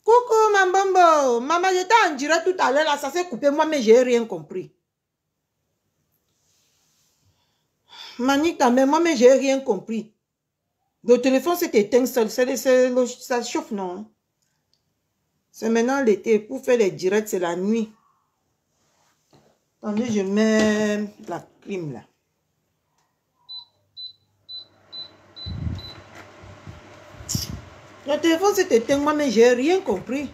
Coucou, ma bombo. Maman, j'étais en direct tout à l'heure, là, ça s'est coupé. Moi, mais j'ai rien compris. Manita, mais moi, mais j'ai rien compris. Le téléphone s'est éteint seul. Ça chauffe, non? C'est maintenant l'été. Pour faire les directs, c'est la nuit. Attendez, je mets la clim, là. Le téléphone s'est éteint, moi, mais j'ai rien compris.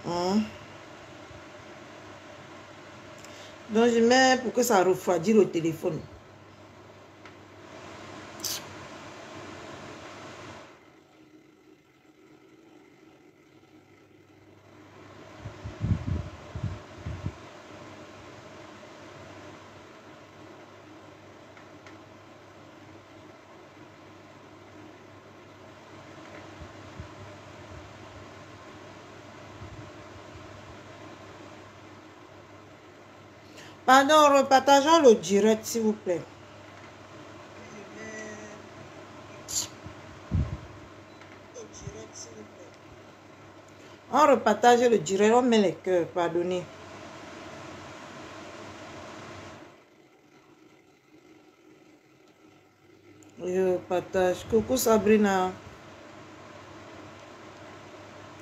Donc, je mets pour que ça refroidisse le téléphone. Pardon, repartageons le direct, s'il vous plaît. On repartage le direct, on met les cœurs, pardonnez. Je partage. Coucou Sabrina.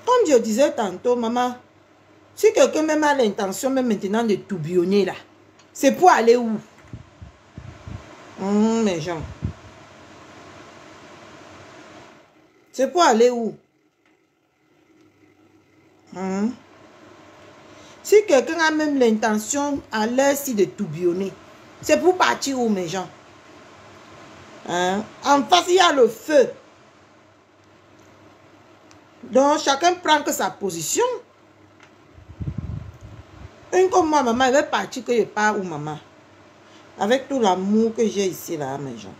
Comme je disais tantôt, maman, si quelqu'un même a l'intention, même maintenant, de tourbillonner là, c'est pour aller où? Mes gens. C'est pour aller où? Si quelqu'un a même l'intention à l'heure ci de tourbillonner, c'est pour partir où, mes gens? En face, il y a le feu. Donc, chacun prend que sa position. Une comme moi, maman, elle veut partir que je pars où, maman? Avec tout l'amour que j'ai ici, là, mes gens.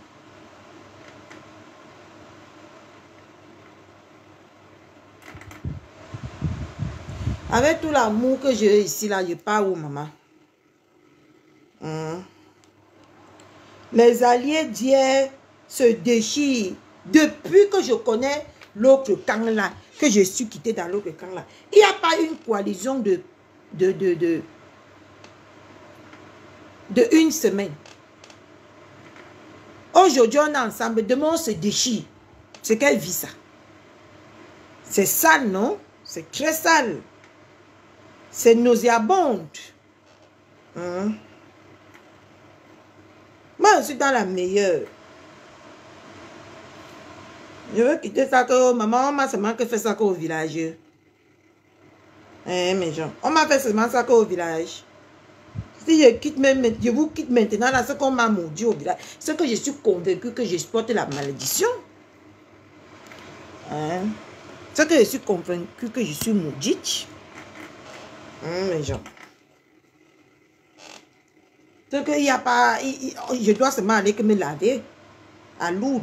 Avec tout l'amour que j'ai ici, là, je pars où, maman? Les alliés d'hier se déchirent. Depuis que je connais l'autre camp, là, que je suis quitté dans l'autre camp, là, il n'y a pas une coalition de une semaine. Aujourd'hui, on est ensemble. Demain, on se déchire. C'est quelle vie, ça? C'est sale, non? C'est très sale. C'est nauséabond. Moi, je suis dans la meilleure. Je veux quitter ça que maman, on m'a seulement fait ça qu'au village. Mes gens, on m'a fait seulement ça qu'au village. Si je quitte même, je vous quitte maintenant, là, ce qu'on m'a maudit au village, c'est que je suis convaincu que j'exploite la malédiction. C'est que je suis convaincu que je suis maudite. Mes gens. C'est qu'il n'y a pas, je dois seulement aller que me laver à Lourdes.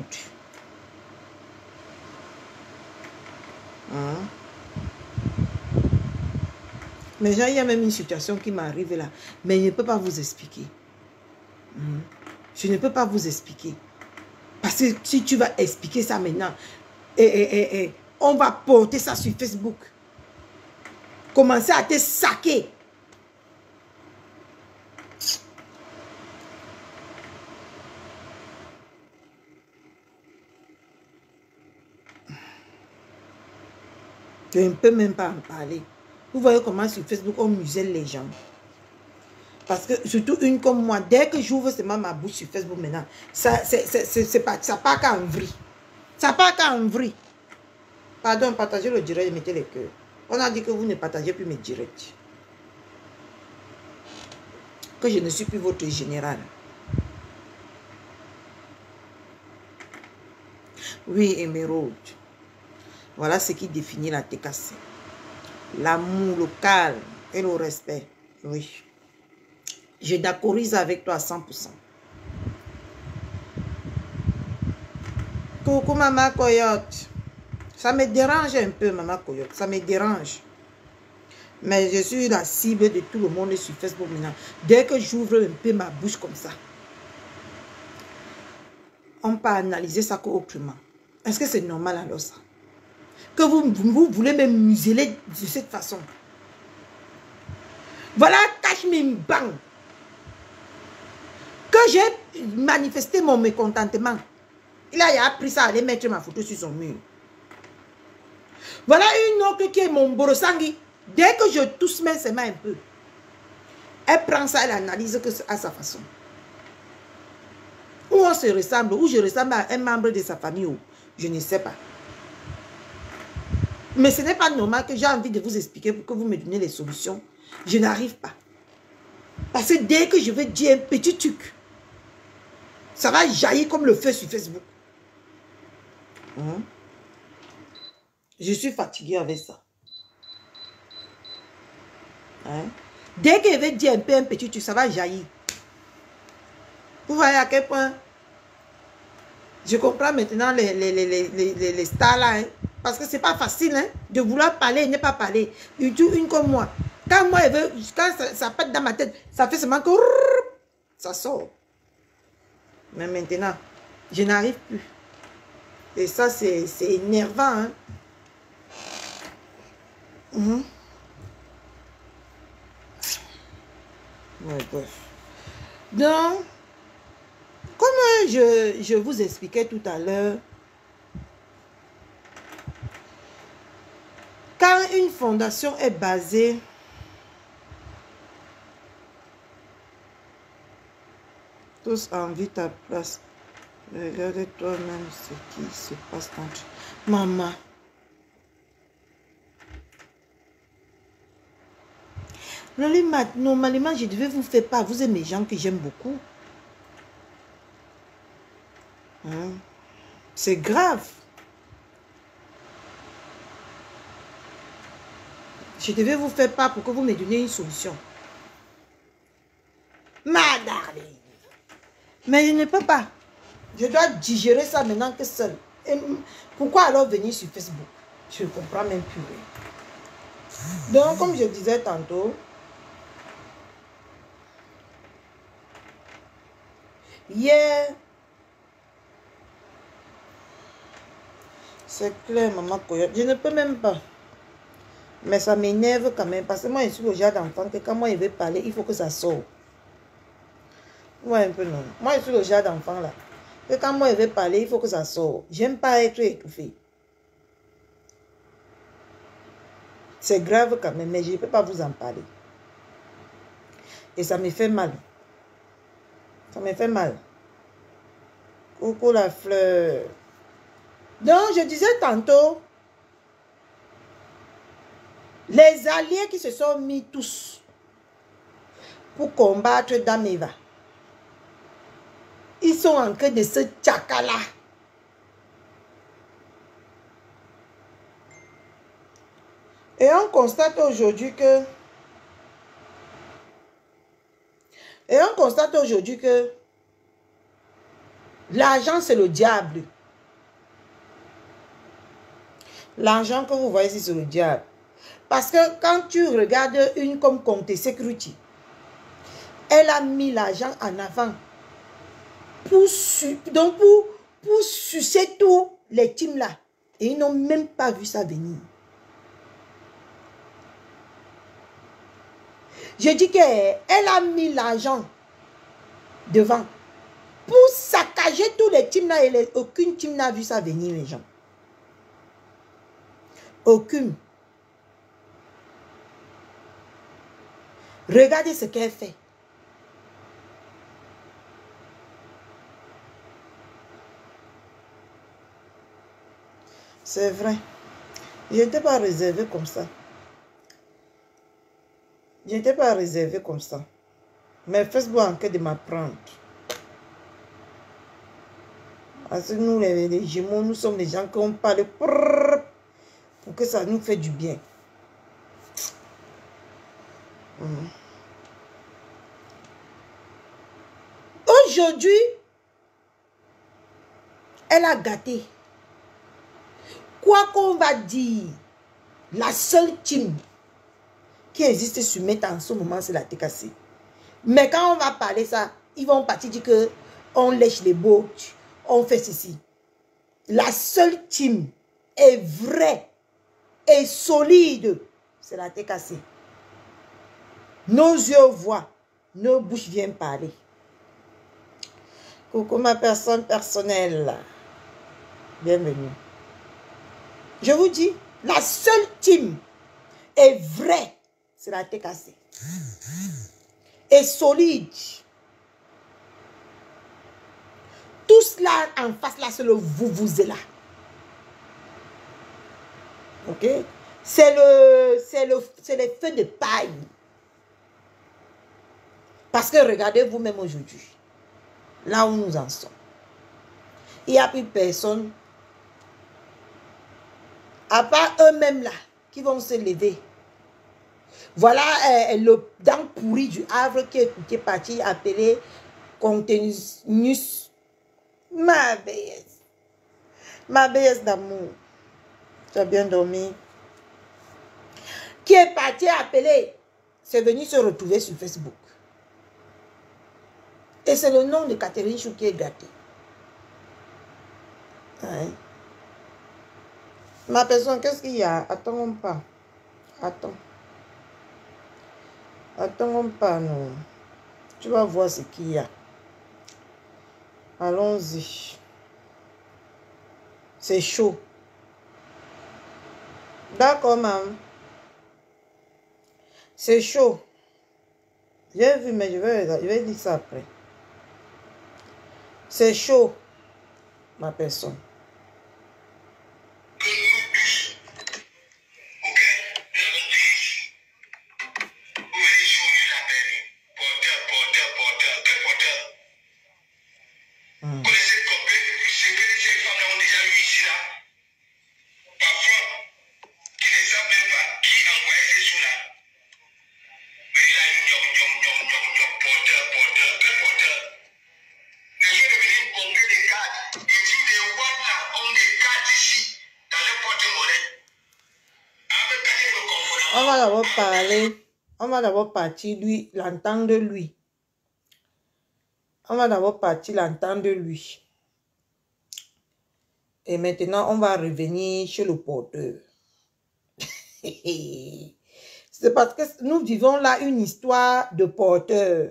Mais il y a même une situation qui m'arrive là. Mais je ne peux pas vous expliquer. Je ne peux pas vous expliquer. Parce que si tu vas expliquer ça maintenant, on va porter ça sur Facebook. Commencer à te saquer. Je ne peux même pas en parler. Vous voyez comment sur Facebook, on muselle les gens. Parce que, surtout une comme moi, dès que j'ouvre seulement ma bouche sur Facebook maintenant, ça part qu'en vrille. Ça part qu'en vrille. Pardon, partagez le direct et mettez les cœurs. On a dit que vous ne partagez plus mes directs. Que je ne suis plus votre général. Oui, Émeraude. Voilà ce qui définit la TKC. L'amour, le calme et le respect. Oui. Je d'accordise avec toi à 100%. Coucou, maman Coyote. Ça me dérange un peu, maman Coyote. Ça me dérange. Mais je suis la cible de tout le monde sur Facebook maintenant. Dès que j'ouvre un peu ma bouche comme ça, on peut analyser ça autrement. Est-ce que c'est normal alors ça? que vous voulez me museler de cette façon. Voilà Kashmir Bang. Que j'ai manifesté mon mécontentement. Il a pris ça, aller mettre ma photo sur son mur. Voilà une autre qui est mon Borosangui. Dès que je tousse ses mains un peu, elle prend ça, elle analyse que à sa façon. Où on se ressemble, où je ressemble à un membre de sa famille, je ne sais pas. Mais ce n'est pas normal que j'ai envie de vous expliquer pour que vous me donniez les solutions. Je n'arrive pas. Parce que dès que je vais dire un petit truc, ça va jaillir comme le feu sur Facebook. Je suis fatiguée avec ça. Dès que je vais dire un petit truc, ça va jaillir. Vous voyez à quel point je comprends maintenant les stars là. Parce que c'est pas facile de vouloir parler et ne pas parler. Une comme moi. Quand moi, quand ça pète dans ma tête, ça fait seulement que ça sort. Mais maintenant, je n'arrive plus. Et ça, c'est énervant. Ouais, bref. Donc, comme je vous expliquais tout à l'heure, quand une fondation est basée tous en vie ta place, regarde toi-même ce qui se passe entre maman. Normalement, je devais vous faire part. Vous êtes mes gens que j'aime beaucoup. C'est grave. Je devais vous faire part pour que vous me donniez une solution. Ma darling. Mais je ne peux pas. Je dois digérer ça maintenant que seul. Et pourquoi alors venir sur Facebook? Je ne comprends même plus. Donc, comme je disais tantôt, hier, c'est clair, maman Coyote. Je ne peux même pas. Mais ça m'énerve quand même. Parce que moi, je suis le genre d'enfant que quand moi, il veut parler, il faut que ça sorte. Ouais, un peu non. Moi, je suis le genre d'enfant là. Que quand moi, il veut parler, il faut que ça sorte. J'aime pas être étouffé. C'est grave quand même, mais je ne peux pas vous en parler. Et ça me fait mal. Ça me fait mal. Coucou la fleur. Donc, je disais tantôt, les alliés qui se sont mis tous pour combattre Dameva, ils sont en train de se tchakala. Et on constate aujourd'hui que l'argent, c'est le diable. L'argent que vous voyez ici, c'est le diable. Parce que quand tu regardes une comme Comte Security, elle a mis l'argent en avant pour sucer tous les teams là. Et ils n'ont même pas vu ça venir. Je dis qu'elle a mis l'argent devant pour saccager tous les teams là et aucune team n'a vu ça venir, les gens. Aucune. Regardez ce qu'elle fait. C'est vrai. Je n'étais pas réservé comme ça. Je n'étais pas réservé comme ça. Mais Facebook en train de m'apprendre. Parce que nous, les jumeaux, nous sommes des gens qui ont parlé pour que ça nous fait du bien. Aujourd'hui, elle a gâté. Quoi qu'on va dire, la seule team qui existe sur Meta en ce moment, c'est la TKC. Mais quand on va parler ça, ils vont partir dire que on lèche les bottes, on fait ceci. La seule team est vraie et solide. C'est la tête cassée. Nos yeux voient, nos bouches viennent parler. Coucou ma personne personnelle. Bienvenue. Je vous dis, la seule team est vraie. C'est la tête cassée. Et solide. Tout cela en face là, c'est le vous est là. Ok? C'est les feux de paille. Parce que regardez vous-même aujourd'hui. Là où nous en sommes. Il n'y a plus personne. À part eux-mêmes là. Qui vont se lever. Voilà le dent pourri du Havre qui est parti appeler Contenus. Ma bêtise. Ma bêtise d'amour. Tu as bien dormi. Qui est parti appeler. C'est venu se retrouver sur Facebook. Et c'est le nom de Catherine Chou qui est gâté. Ouais. Ma personne, qu'est-ce qu'il y a? Attends pas. Attends. Attends pas, non. Tu vas voir ce qu'il y a. Allons-y. C'est chaud. D'accord, maman. C'est chaud. J'ai vu, mais je vais dire ça après. C'est chaud, ma personne. On va d'abord partir lui, l'entendre lui. On va d'abord partir l'entendre lui. Et maintenant, on va revenir chez le porteur. C'est parce que nous vivons là une histoire de porteur.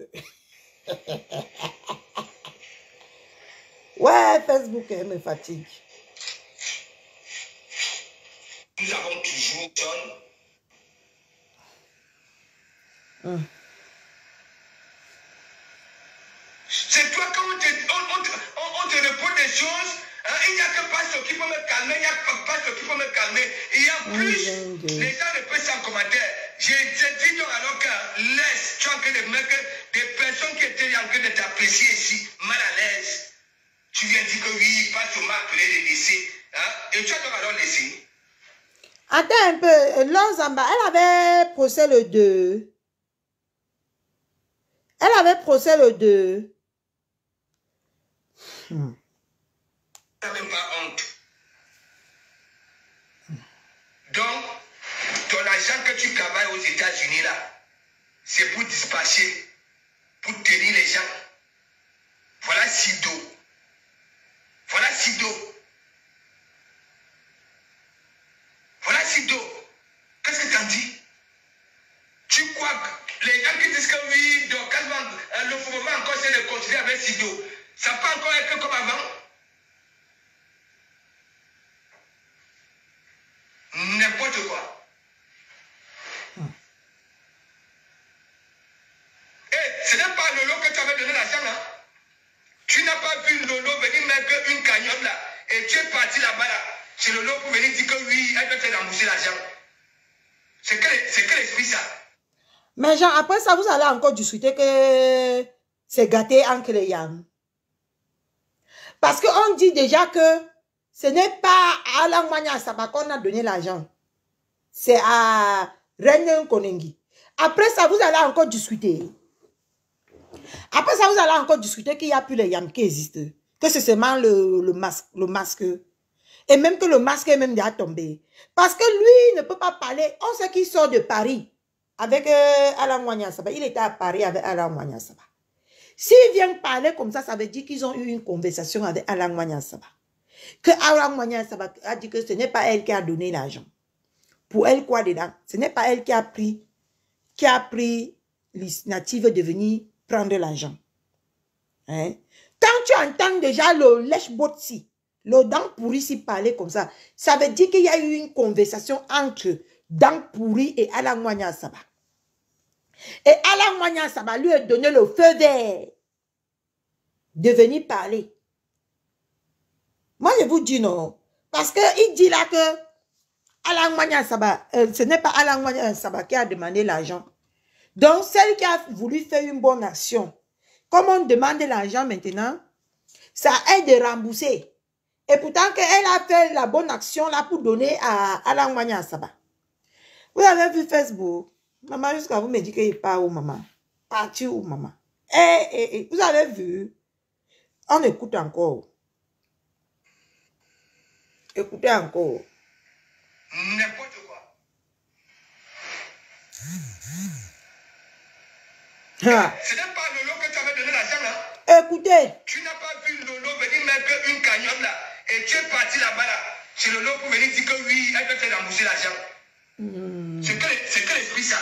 Ouais, Facebook elle me fatigue. Nous avons toujours John. C'est toi quand on te répond des choses, hein, il n'y a que pasteur qui peut me calmer, il n'y a que pasteur qui peut me calmer. Et en plus, les gens ne peuvent en commentaire. J'ai dit donc alors que laisse, tu es en train de mettre des personnes qui étaient en train de t'apprécier ici, mal à l'aise. Tu viens dire que oui, pasteur m'a appelé de laisser. Hein, et tu as donc alors laissé. Attends un peu, Lonzamba, elle avait procès le 2. Elle avait procès le 2. Tu n'as même pas honte. Donc, ton argent que tu travailles aux États-Unis là, c'est pour dispatcher, pour tenir les gens. Voilà Sido. Voilà Sido. Voilà Sido. Qu'est-ce que tu en dis? Tu crois que les gens qui disent que oui, donc le mouvement encore c'est de continuer avec Sido. Ça peut encore être comme avant. N'importe quoi. Et ce n'est pas Lolo que tu avais donné l'argent là. Tu n'as pas vu Lolo venir mettre une cagnotte là. Et tu es parti là-bas là. C'est Lolo pour venir dire que oui, elle doit te rembourser l'argent. C'est quel esprit ça? Mais genre, après ça, vous allez encore discuter que c'est gâté entre les yams. Parce qu'on dit déjà que ce n'est pas à Alan Wanya Saba qu'on a donné l'argent. C'est à René Konengi. Après ça, vous allez encore discuter. Après ça, vous allez encore discuter qu'il n'y a plus les yams qui existent. Que c'est seulement le masque. Et même que le masque est même déjà tombé. Parce que lui ne peut pas parler. On sait qu'il sort de Paris avec Alan Wanya Saba. Il était à Paris avec Alan Wanya Saba. S'ils viennent parler comme ça veut dire qu'ils ont eu une conversation avec Alan Wanya Saba. Que Alan Wanya Saba a dit que ce n'est pas elle qui a donné l'argent. Pour elle, quoi dedans? Ce n'est pas elle qui a pris l'initiative de venir prendre l'argent. Hein? Quand tu entends déjà le lèche-botsi, le dent pourri si parler comme ça veut dire qu'il y a eu une conversation entre dent pourri et Alan Wanya Saba. Et Alan Wanya Saba lui a donné le feu vert de venir parler. Moi, je vous dis non. Parce qu'il dit là que Alan Wanya Saba, ce n'est pas Alan Wanya Saba qui a demandé l'argent. Donc, celle qui a voulu faire une bonne action, comme on demande l'argent maintenant, ça aide de rembourser. Et pourtant qu'elle a fait la bonne action là pour donner à Alan Wanya Saba. Vous avez vu Facebook? Maman, jusqu'à vous me dire qu'il part où, maman? Parti où, maman? Vous avez vu? On écoute encore. Écoutez encore. N'importe quoi. Ce n'est pas Lolo que tu avais donné l'argent là. Écoutez. Tu n'as pas vu Lolo venir mettre une cagnotte là. Et tu es parti là-bas là. Chez Lolo pour venir dire que oui, elle peut te rembourser l'argent. C'est que l'esprit ça.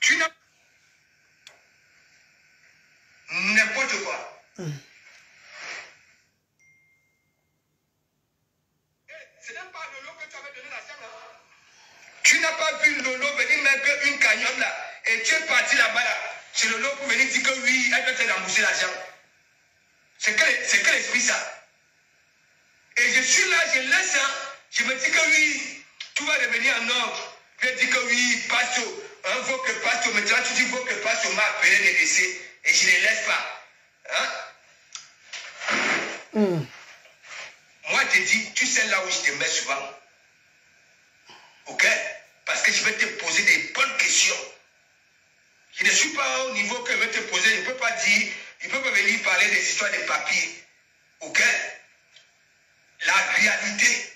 Tu n'as n'importe quoi. Ce n'est pas Lolo que tu avais donné l'argent là. Tu n'as pas vu Lolo venir mettre une cagnotte là. Et tu es parti là-bas là. Chez Lolo pour venir dire que oui, elle peut te rembourser l'argent. C'est que l'esprit ça. Et je suis là, je laisse ça. Je me dis que oui, tout va devenir en ordre. Je dis que oui, Pasto, faut que Pasto, maintenant tu dis faut que Pasto m'a appelé les décès. Et je ne les laisse pas. Hein? Moi, je te dis, tu sais là où je te mets souvent. Ok? Parce que je vais te poser des bonnes questions. Je ne suis pas au niveau que je vais te poser. Je ne peux pas dire, je ne peux pas venir parler des histoires de papier. Ok? La réalité.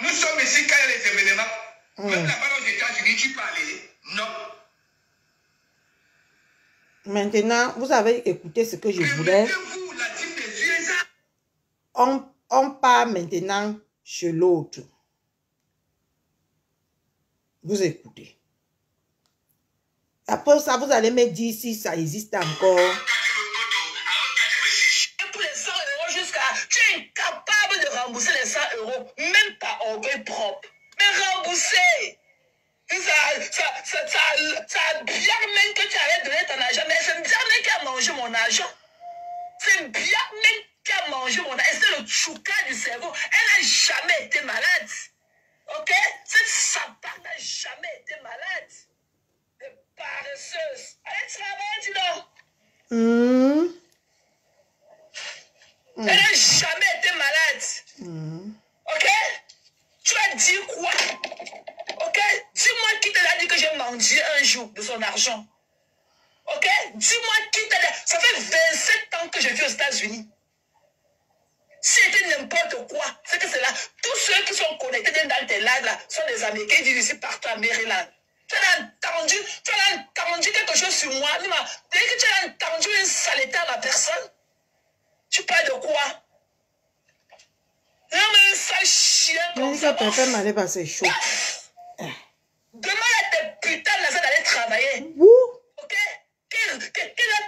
Nous sommes ici quand il y a les événements. Même là-bas aux États-Unis, tu parlais. Non. Maintenant, vous avez écouté ce que je voulais. On part maintenant chez l'autre. Vous écoutez. Après ça, vous allez me dire si ça existe encore. Et pour les 100 € jusqu'à... Tu es incapable de rembourser les 100 €, même pas orgueil propre. Mais rembourser. Ça bien même que tu avais donné ton argent, mais c'est bien même qui a mangé mon argent. C'est bien même qui a mangé mon argent. Et c'est le chouka du cerveau. Elle n'a jamais été malade. Ok? Cette sapate n'a jamais été malade. Elle paresseuse. Allez travailler, dis donc. Elle n'a jamais été malade. Ok? Tu as dit quoi? Ok? Dis-moi qui te l'a dit que j'ai mangé un jour de son argent. Ok? Dis-moi qui t'a dit. Ça fait 27 ans que je vis aux États-Unis. Si c'était n'importe quoi, c'est que c'est là. Tous ceux qui sont connectés dans tes lives là sont des Américains qui vivent ici partout à Maryland. Tu as entendu quelque chose sur moi. Dès que tu as entendu une saleté à la personne, tu parles de quoi? Non, mais un sale chien comme ça. C'est chaud. Demande à tes putains là d'aller travailler. Ok? Qu'elle va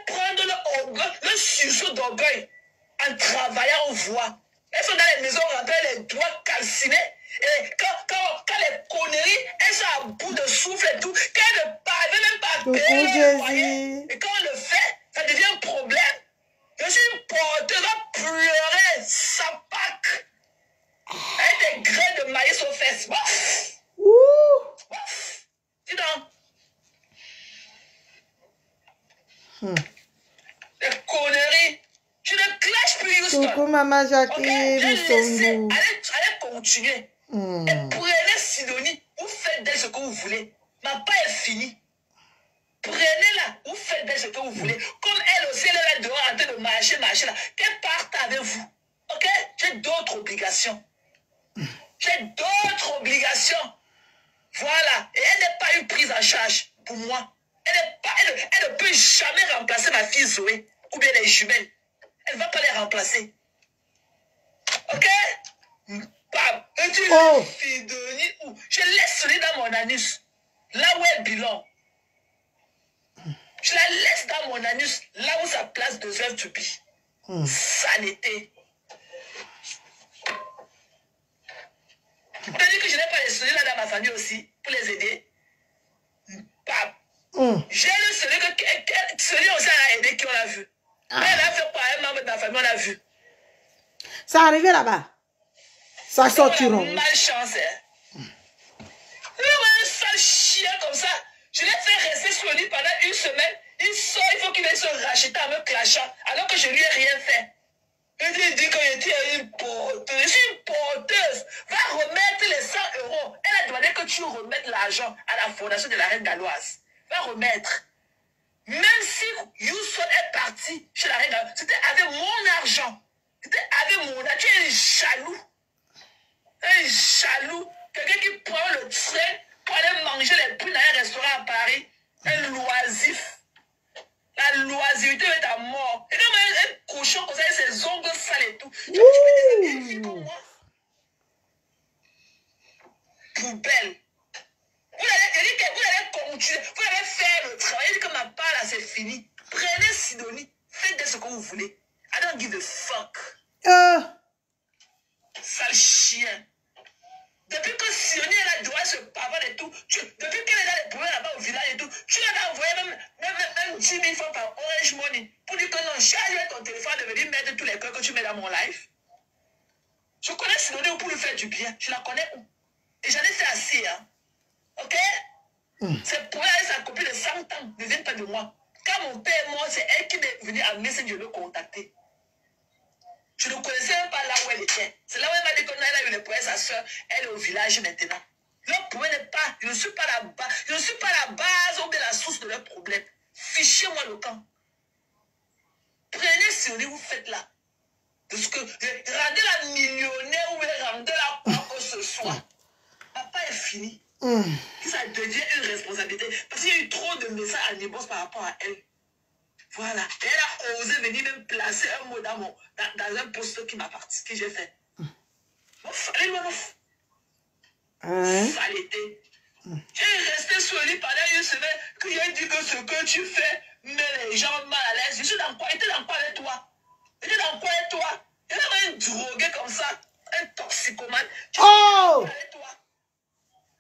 prendre le sursaut d'orgueil en travaillant au voix. Elles sont dans les maisons, on rappelle les doigts calcinés. Et quand les conneries, elles sont à bout de souffle et tout, qu'elles ne parviennent même pas à payer leur loyer. Et quand on le fait, ça devient un problème. Je suis une porteuse à pleurer, ça pack. Avec des grains de maïs aux fesses. Dis donc. Les conneries. Je ne clash plus Houston. Coucou Maman Jackie. Okay? Allez continuer. Et prenez Sidonie. Vous faites d'elle ce que vous voulez. Ma part est finie. Prenez-la. Vous faites d'elle ce que vous voulez. Comme elle aussi, elle est là dehors en train de marcher là. Qu'elle parte avec vous. Ok? J'ai d'autres obligations. Voilà. Et elle n'est pas une prise en charge pour moi. Elle ne peut jamais remplacer ma fille Zoé ou bien les jumelles. Elle ne va pas les remplacer. Ok? Oh. Je laisse sonner dans mon anus. Là où elle bilan. Je la laisse dans mon anus. Là où sa place deserve to be. Saleté. Tu peux dire que je n'ai pas les sonner là dans ma famille aussi pour les aider? J'ai le celui aussi a aidé qui on a vu. Elle a fait quoi? Un membre de ma famille, on a vu. Ça arrivait là-bas. Ça sortiront. Malchance, hein. Un sale chien comme ça. Je l'ai fait rester sur lui pendant une semaine. Il sort, il faut qu'il vienne se racheter en me clashant. Alors que je lui ai rien fait. Il dit que j'étais une porteuse. Je suis une porteuse. Va remettre les 100 €. Elle a demandé que tu remettes l'argent à la fondation de la Reine Galloise. Va remettre. Même si Youssou est parti chez la Reine Galloise, c'était avec mon argent. C'était avec mon argent. Tu es jaloux. Un jaloux. Quelqu'un qui prend le train pour aller manger les prix dans un restaurant à Paris. Un loisif. La loisiveté est à mort. Et comme un cochon comme ça, avec ses ongles sales et tout. Tu peux te déshabiller comme moi. Poubelle. Vous allez continuer. Vous allez faire le travail. Dit que ma part là, c'est fini. Prenez Sidonie. Faites de ce que vous voulez. I don't give a fuck. Sale chien. Depuis que Sidonie elle a droit à ce pavard et tout, depuis qu'elle a des problèmes là-bas au village et tout, tu l'as envoyé même 10 000 fois par Orange Money pour dire que non, charge ton téléphone de venir mettre tous les cœurs que tu mets dans mon live. Je connais Sidonie pour lui faire du bien. Je la connais où? Et j'en ai fait assez, hein. Ok? C'est pour elle, sa copine de 100 ans ne vient pas de moi. Quand mon père est mort, c'est elle qui est venue à Messenger le contacter. Je ne connaissais même pas là où elle était. C'est là où elle m'a dit qu'on a eu le problème, sa soeur, elle est au village maintenant. Leur problème n'est pas, je ne suis pas la base ou bien la source de leur problème. Fichez-moi le camp. Prenez ce que vous faites là. Parce que rendez-la millionnaire ou bien rendez-la quoi que ce soit. Papa est fini. Ça devient une responsabilité. Parce qu'il y a eu trop de messages à Nibos par rapport à elle. Voilà. Et elle a osé venir même placer un mot dans un poste qui m'appartient, que j'ai fait. Saleté. J'ai resté sur lui pendant une semaine que j'ai dit que ce que tu fais met les gens mal à l'aise. Je suis dans quoi? J'étais dans quoi avec toi? J'étais dans quoi avec toi? J'étais un drogué comme ça, un toxicomane. Oh!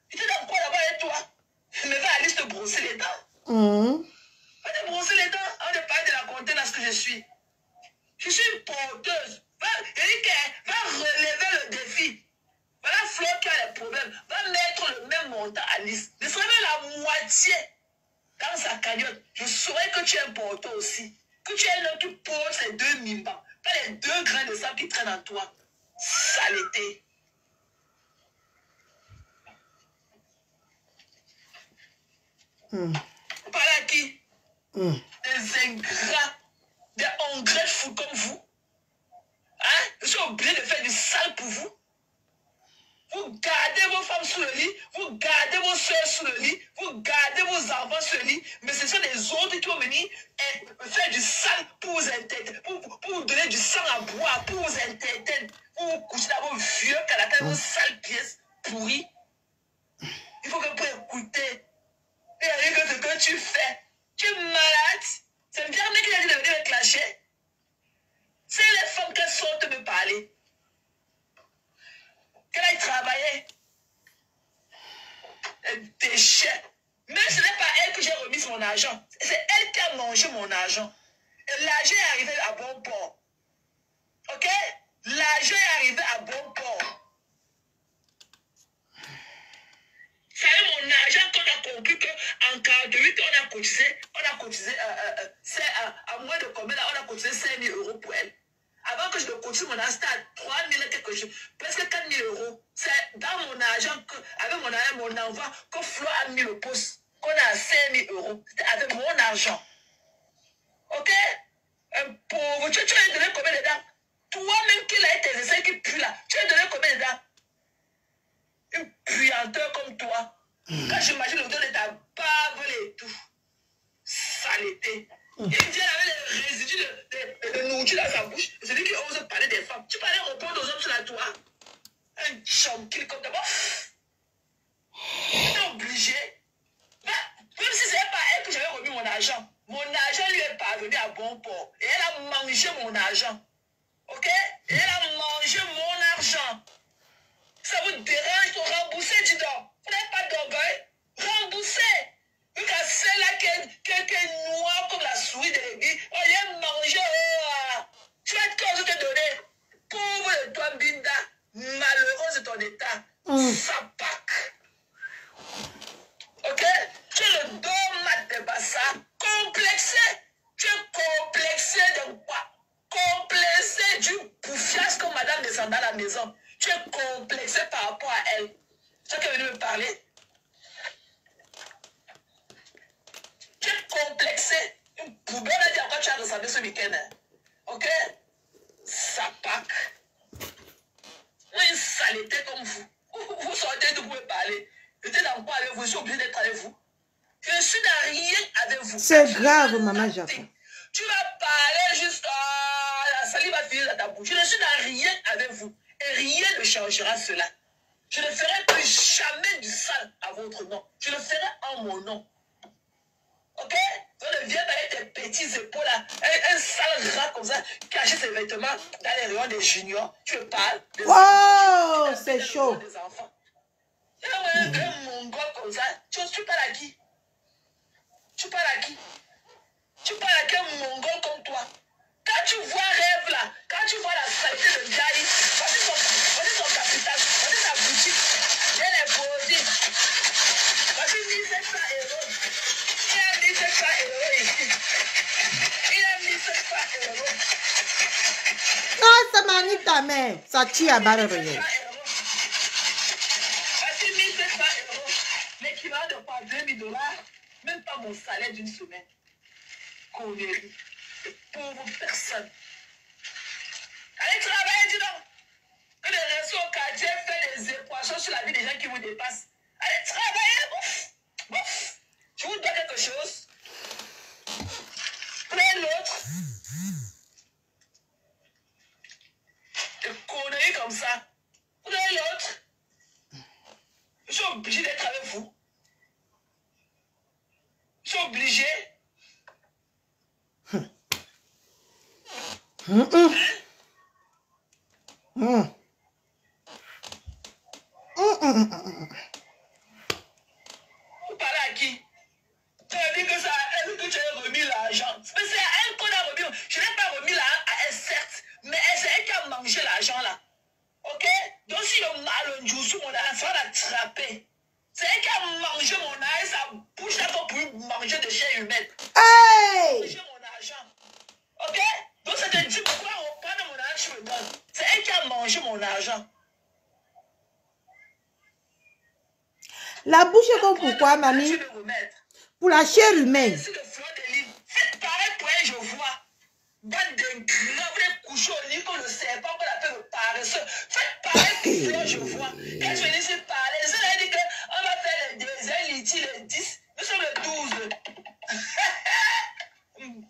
J'étais dans quoi là-bas avec toi? Je me vais aller te brosser les dents. Va te brosser les dents avant de parler de la contenance que je suis. Je suis une porteuse. Va relever le défi. Voilà Flo qui a les problèmes. Va mettre le même montant à Alice. Ne serait même la moitié dans sa cagnotte. Je saurais que tu es un porteur aussi. Que tu es un homme qui porte ces 2 mimbans. Pas les 2 grains de sable qui traînent en toi. Saleté. Vous parlez à qui? Des ingrats, des ungrateful comme vous. Hein? Je suis obligé de faire du sale pour vous. Vous gardez vos femmes sous le lit, vous gardez vos soeurs sous le lit, vous gardez vos enfants sous le lit, mais ce sont les autres qui vont venir faire du sale pour vous entertainer, pour vous donner du sang à boire, pour vous entertainer, pour vous coucher dans vos vieux canapés, vos sales pièces pourries. Il faut que vous écoutez. Et rien que ce que tu fais, tu es malade. C'est le dernier qui a dit de venir me clasher. C'est les femmes qui sortent me parler. Qu'elle aille travailler. Les déchets. Mais ce n'est pas elle que j'ai remis mon argent. C'est elle qui a mangé mon argent. Et l'argent est arrivé à bon port. Ok? L'argent est arrivé à bon port. C'est mon argent qu'on a compris qu'en 48, on a cotisé, c'est à moins de combien là, on a cotisé 5 000 € pour elle. Avant que je le cotise, mon argent c'était à 3 000 quelque chose, presque 4 000 €. C'est dans mon argent, avec mon envoi, que Flo a mis le poste, qu'on a à 5 000 €. C'était avec mon argent. Ok? Un pauvre, tu as donné combien dedans? Toi-même qui l'as été, c'est qui pue là. Tu as donné combien dedans? Une puanteur comme toi. Quand j'imagine l'odeur de ta bave et tout. argent. Ok? Et elle a mangé mon argent. Ça vous dérange de rembourser, dis donc. Vous n'avez pas d'orgueil? Remboursez. Vu qu'à celle-là qui est noire comme la souris de l'église, on vient manger. Tu vas être comme je te donner. Pauvre de toi, Binda. Malheureuse de ton état. Sapac. Ok? Tu es le dommage de Bassa. Complexé. Tu es complexé de quoi? Complexé du bouffias comme madame descend à la maison. Tu es complexé par rapport à elle. C'est qui est venu me parler. Tu es complexé. Une poubelle a dit à quoi tu as ressemblé ce week-end. Ok? Sapac. Une saleté comme vous. Vous sortez de vous me parler. J'étais dans quoi avec vous? Je suis obligé d'être avec vous. Je ne suis dans rien avec vous. C'est grave, maman Jaffa. Tu vas parler jusqu'à la salive va finir dans ta bouche. Je ne suis dans rien avec vous. Et rien ne changera cela. Je ne ferai plus jamais du sale à votre nom. Je le ferai en mon nom. Ok? Donc ne viens pas avec tes petits épaules là. Un sale rat comme ça, cacher ses vêtements dans les rayons des juniors. Tu me parles des Oh, c'est chaud. Des enfants. Un mongol comme ça. Tu parles à qui? Tu parles à qui? Tu parles à quel mongol comme toi? Quand tu vois rêve là, quand tu vois la saleté de Djaï, voici son capital, voici sa boutique, elle est posée. Voici 1700 euros. Il a 1700 euros ici. Il a 1700 euros. Non, ça manie ta mère. Ça tire à barre. Voici 1700 euros. L'équivalent de quoi? 2000 $. Même pas mon salaire d'une semaine. Connerie. De pauvres personnes. Allez travailler, dis donc. Que les réseaux au quartier fait des équations sur la vie des gens qui vous dépassent. Allez travailler, bouf. Bouf. Je vous donne quelque chose. Prenez l'autre. Des conneries comme ça. Prenez l'autre. Je suis obligé d'être avec vous. Je suis obligé. Vous parlez à qui? Tu as dit que ça, est-ce que tu as remis l'argent? Mais c'est à elle qu'on a remis. Je n'ai pas remis l'argent à elle, certes, mais c'est elle qui a mangé l'argent là. Ok? Donc si le mal un jour sur mon argent, ça va l'attraper. C'est elle qui a mangé mon argent, sa bouche là pour manger de chair humaine. Hey! Manger mon argent. Ok? Donc ça te dit pourquoi on prend mon argent, tu me donnes. C'est elle qui a mangé mon argent. La bouche est comme pourquoi, mamie? Pour la chair humaine. C'est le flot de livres. Faites pareil pour elle, je vois. Bande d'ingrats, vous les couchez au lit comme le serpent, qu'on appelle le paresseux. Faites pareil pour flot, je vois. Quand je venais ici parler, ça a dit qu'on va faire les 2 les 10. Nous sommes le 12.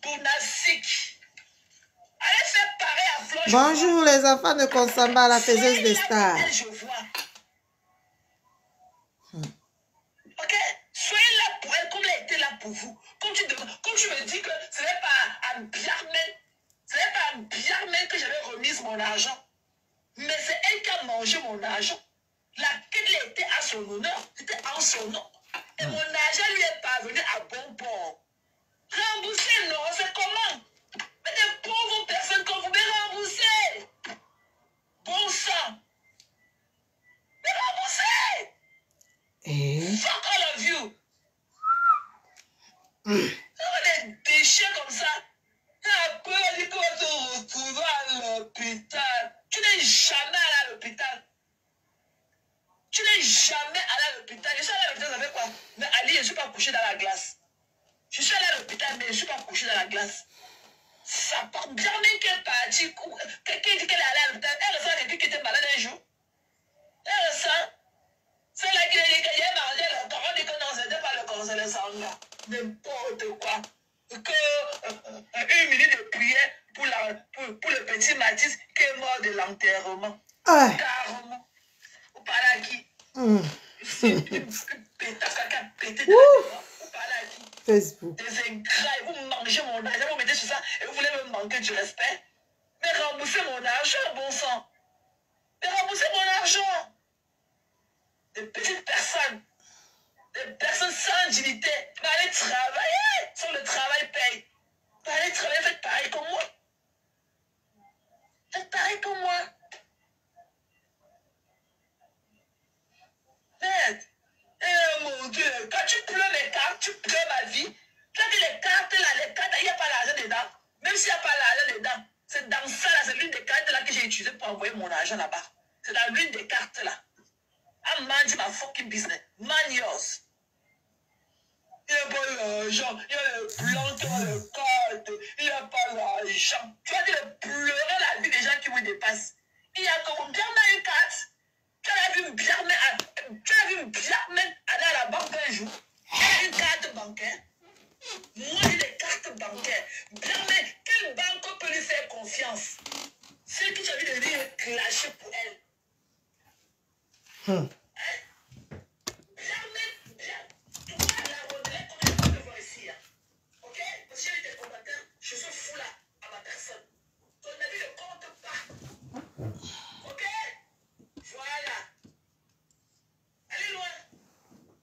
Bounasik. Allez faire pareil à flot. Bonjour les enfants de Konsamba, la faiseuse des stars. Je vois. Ok? Soyez là pour elle comme elle était là pour vous. Comme tu me dis que ce n'est pas à Biarmen que j'avais remis mon argent. Mais c'est elle qui a mangé mon argent. La quête était à son honneur. C'était en son nom. Et mon argent lui est parvenu à bon port. Rembourser, non, c'est comment? Mais des pauvres personnes comme vous, mais rembourser. Bon sang. Mais rembourser. Fuck all of you. Des déchets comme ça. Après, on dit qu'on va se retrouver à l'hôpital. Tu n'es jamais allé à l'hôpital. Tu n'es jamais allé à l'hôpital. Je suis allé à l'hôpital, ça fait quoi? Mais Ali, je ne suis pas couché dans la glace. Je suis allé à l'hôpital, mais je ne suis pas couché dans la glace. Ça part bien même qu'elle est partie. Quelqu'un dit qu'elle est allée à l'hôpital. Elle ressent quelqu'un qui était malade un jour. Elle ressent. C'est là qu'il a dit qu'il y a mangé le corps. On dit que non, ce n'était pas le corps, c'est le sang. N'importe quoi. Que 1 minute de prière pour le petit Mathis qui est mort de l'enterrement. Carrément. Vous parlez à qui? Une pétasse qui a pété de la. Vous parlez à qui? Facebook. Des ingrats. Vous mangez mon argent, vous mettez sur ça et vous voulez me manquer du respect. rembourser mon argent, bon sang. De rembourser mon argent. Des petites personnes. Des personnes sans dignité. Mais allez travailler. Sans le travail paye. Mais allez travailler, faites pareil comme moi. Faites pareil comme moi. Merde. Eh mon Dieu. Quand tu pleures les cartes, tu pleures ma vie. Tu as dit les cartes là, il n'y a pas l'argent dedans. Même s'il n'y a pas l'argent dedans. C'est dans ça là, c'est l'une des cartes là que j'ai utilisées pour envoyer mon argent là-bas. C'est dans l'une des cartes là. I mind my fucking business. Mind yours. Il n'y a pas l'argent. Il y a les plantes, il y a les cartes. Il n'y a pas l'argent. Tu vas dire pleurer la vie des gens qui vous dépassent. Il y a comme bien une carte. Tu as vu bien aller à la banque un jour. Elle a une carte bancaire. Moi, j'ai des cartes bancaires. Bien, mais quelle banque peut lui faire confiance? Celle qui t'avait de dire clasher pour elle. Bien, tu vois la retraite qu'on est en train de voir ici. Ok? Parce que j'ai des combattants, je suis fou là à ma personne. Ton avis ne compte pas. Ok? Voilà. Allez loin.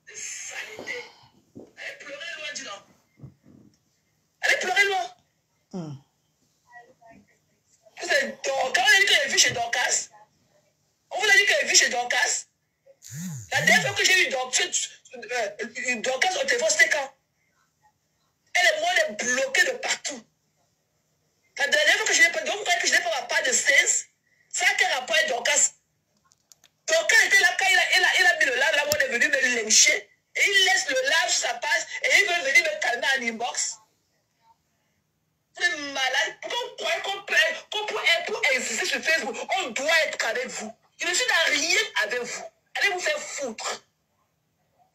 Des saletés. Allez pleurer loin, dis donc. Allez pleurer loin. Quand on a dit qu'elle vit chez Dorcas, on vous a dit qu'elle vit chez Dorcas. La dernière fois que j'ai eu Dorcas au téléphone, c'était quand? Elle est bloquée de partout. La dernière fois que je n'ai pas, donc vous croyez que je n'ai pas ma part de 16, ça a quel rapport avec Dorcas? Dorcas était là quand il a mis le lave, là, on est venu me lyncher. Et il laisse le lave sur sa page et il veut venir me calmer en inbox. Vous êtes malade. Pourquoi vous croyez qu'on peut pour exister sur Facebook, on doit être avec vous? Je ne suis dans rien avec vous. Allez vous faire foutre.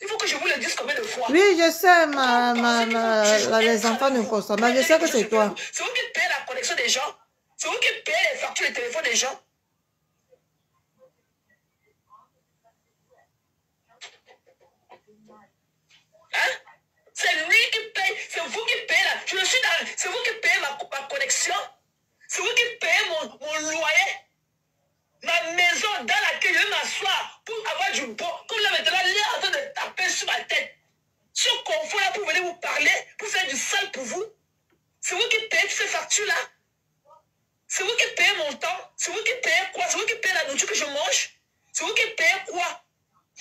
Il faut que je vous le dise combien de fois. Oui, je sais, les enfants ne consomment pas. Je sais que c'est toi. C'est vous qui payez la connexion des gens. C'est vous qui payez les factures de téléphone des gens. Hein? C'est lui qui paye. C'est vous qui payez là. Je suis dans. C'est vous qui payez ma connexion. C'est vous qui payez mon loyer. Ma maison dans laquelle je vais m'asseoir pour avoir du bon. Comme là maintenant, il est en train de taper sur ma tête. Ce confort là pour venir vous parler, pour faire du sale pour vous. C'est vous qui payez toutes ces factures-là. C'est vous qui payez mon temps. C'est vous qui payez quoi? C'est vous qui payez la nourriture que je mange. C'est vous qui payez quoi?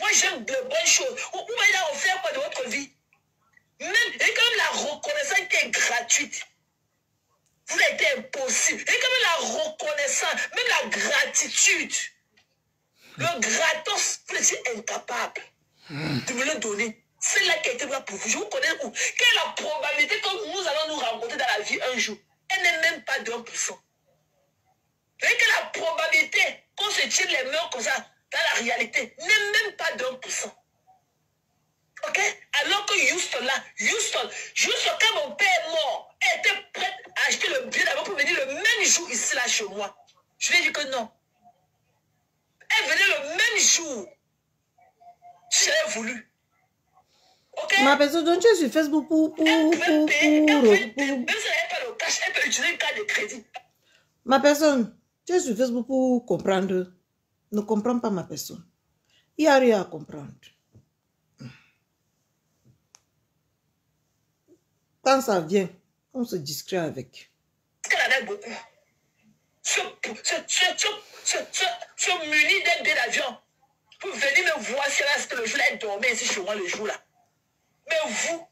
Moi, j'aime de bonnes choses. Vous m'avez offert quoi de votre vie? Même, et quand même la reconnaissance qui est gratuite. Vous avez été impossible. Et quand même la reconnaissance, même la gratitude. Le gratos, vous êtes incapable de me le donner. C'est là qui a été là pour vous. Je vous connais où? Quelle est la probabilité que nous allons nous rencontrer dans la vie un jour? Elle n'est même pas de 1%. Vous voyez que la probabilité qu'on se tire les mains comme ça dans la réalité n'est même pas de 1%. Ok? Alors que Houston là, Houston, quand mon père est mort, elle était prête à acheter le billet d'abord pour venir le même jour ici là chez moi. Je lui ai dit que non. Elle venait le même jour. Si j'avais voulu. Ok? Ma personne, donc tu es sur Facebook pour même si elle n'avait pas le cash, elle peut utiliser une carte de crédit. Ma personne, tu es sur Facebook pour comprendre. Ne comprends pas ma personne. Il n'y a rien à comprendre. Quand ça vient, on se discret avec. Parce qu'elle en a beaucoup. Se munir d'un billet d'avion pour venir me voir si elle le jour là, elle dormait ici chez moi le jour là. Mais vous,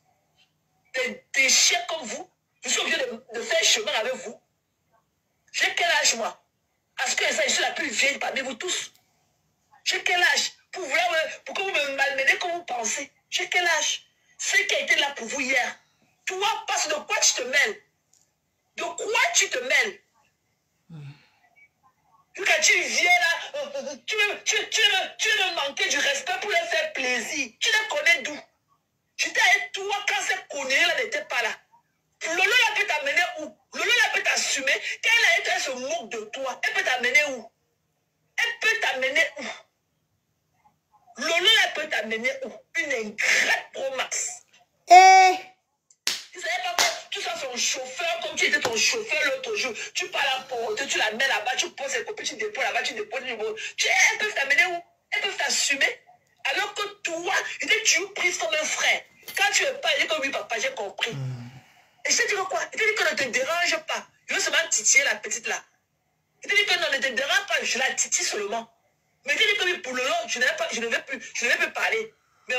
des déchets comme vous, je suis obligé de faire chemin avec vous. J'ai quel âge moi? Parce que ça, je suis la plus vieille parmi vous tous. J'ai quel âge? Pourquoi vous me malmenez comme vous pensez? J'ai quel âge? Ce qui a été là pour vous hier. Toi, parce de quoi tu te mêles? De quoi tu te mêles? Quand tu viens là, tu veux me manquer du respect pour leur faire plaisir. Tu les connais d'où? J'étais avec toi quand ces conneries-là n'étaient pas là. Lolo là peut t'amener où? Lolo là peut t'assumer. Quand elle se moque de toi, elle peut t'amener où? Elle peut t'amener où? Lolo là peut t'amener où? Une ingrate pro max. Eh! Tu savais pas que tu sois son chauffeur comme tu qui était ton chauffeur l'autre jour, tu pars la porter, tu la mets là-bas, tu poses ses copies, tu déposes là-bas, tu déposes. Elles peuvent t'amener où? Elles peuvent t'assumer. Alors que toi, tu prises comme un frère. Quand tu veux pas, il dit que oui, papa, j'ai compris. Et je te dis quoi? Il te dit que ne te dérange pas. Je veux seulement titiller la petite là. Il te dit que non, ne te dérange pas, je la titille seulement. Mais il te dit que oui, pour le long, je ne vais plus parler. Mais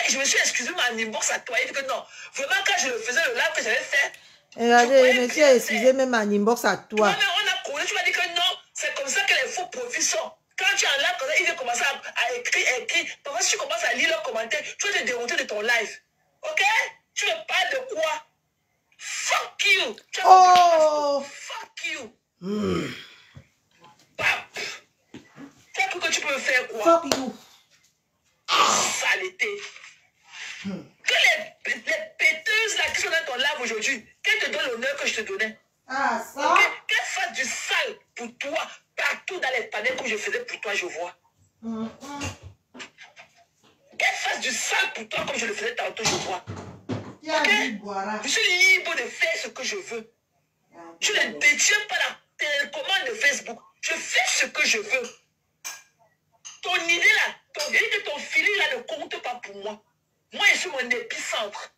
je me suis excusé mon inbox à toi. Il dit que non. Vraiment, quand je le faisais, le live que j'avais fait. Regardez, je me suis excusé même en inbox à toi. Toi, mais on a connu, tu m'as dit que non, c'est comme ça que les faux profils sont. Quand tu es en live, il va commencer à écrire. Parfois, si tu commences à lire leurs commentaires, tu vas te dérouter de ton live. Ok? Tu veux pas de quoi? Fuck you! Oh! Fuck you! Pap! Tu as cru que tu peux faire quoi? Fuck you! Saleté! Que les péteuses là qui sont dans ton live aujourd'hui, qu'elles te donnent l'honneur que je te donnais. Ah, ça? Okay? Qu'elles fassent du sale pour toi, partout dans les panels que je faisais pour toi, je vois. Qu'elles fassent du sale pour toi comme je le faisais tantôt, je vois. Okay? Je suis libre de faire ce que je veux. Je ne détiens pas la télécommande de Facebook. Je fais ce que je veux. Ton idée là, ton feeling là ne compte pas pour moi. Moi, je suis mon épicentre.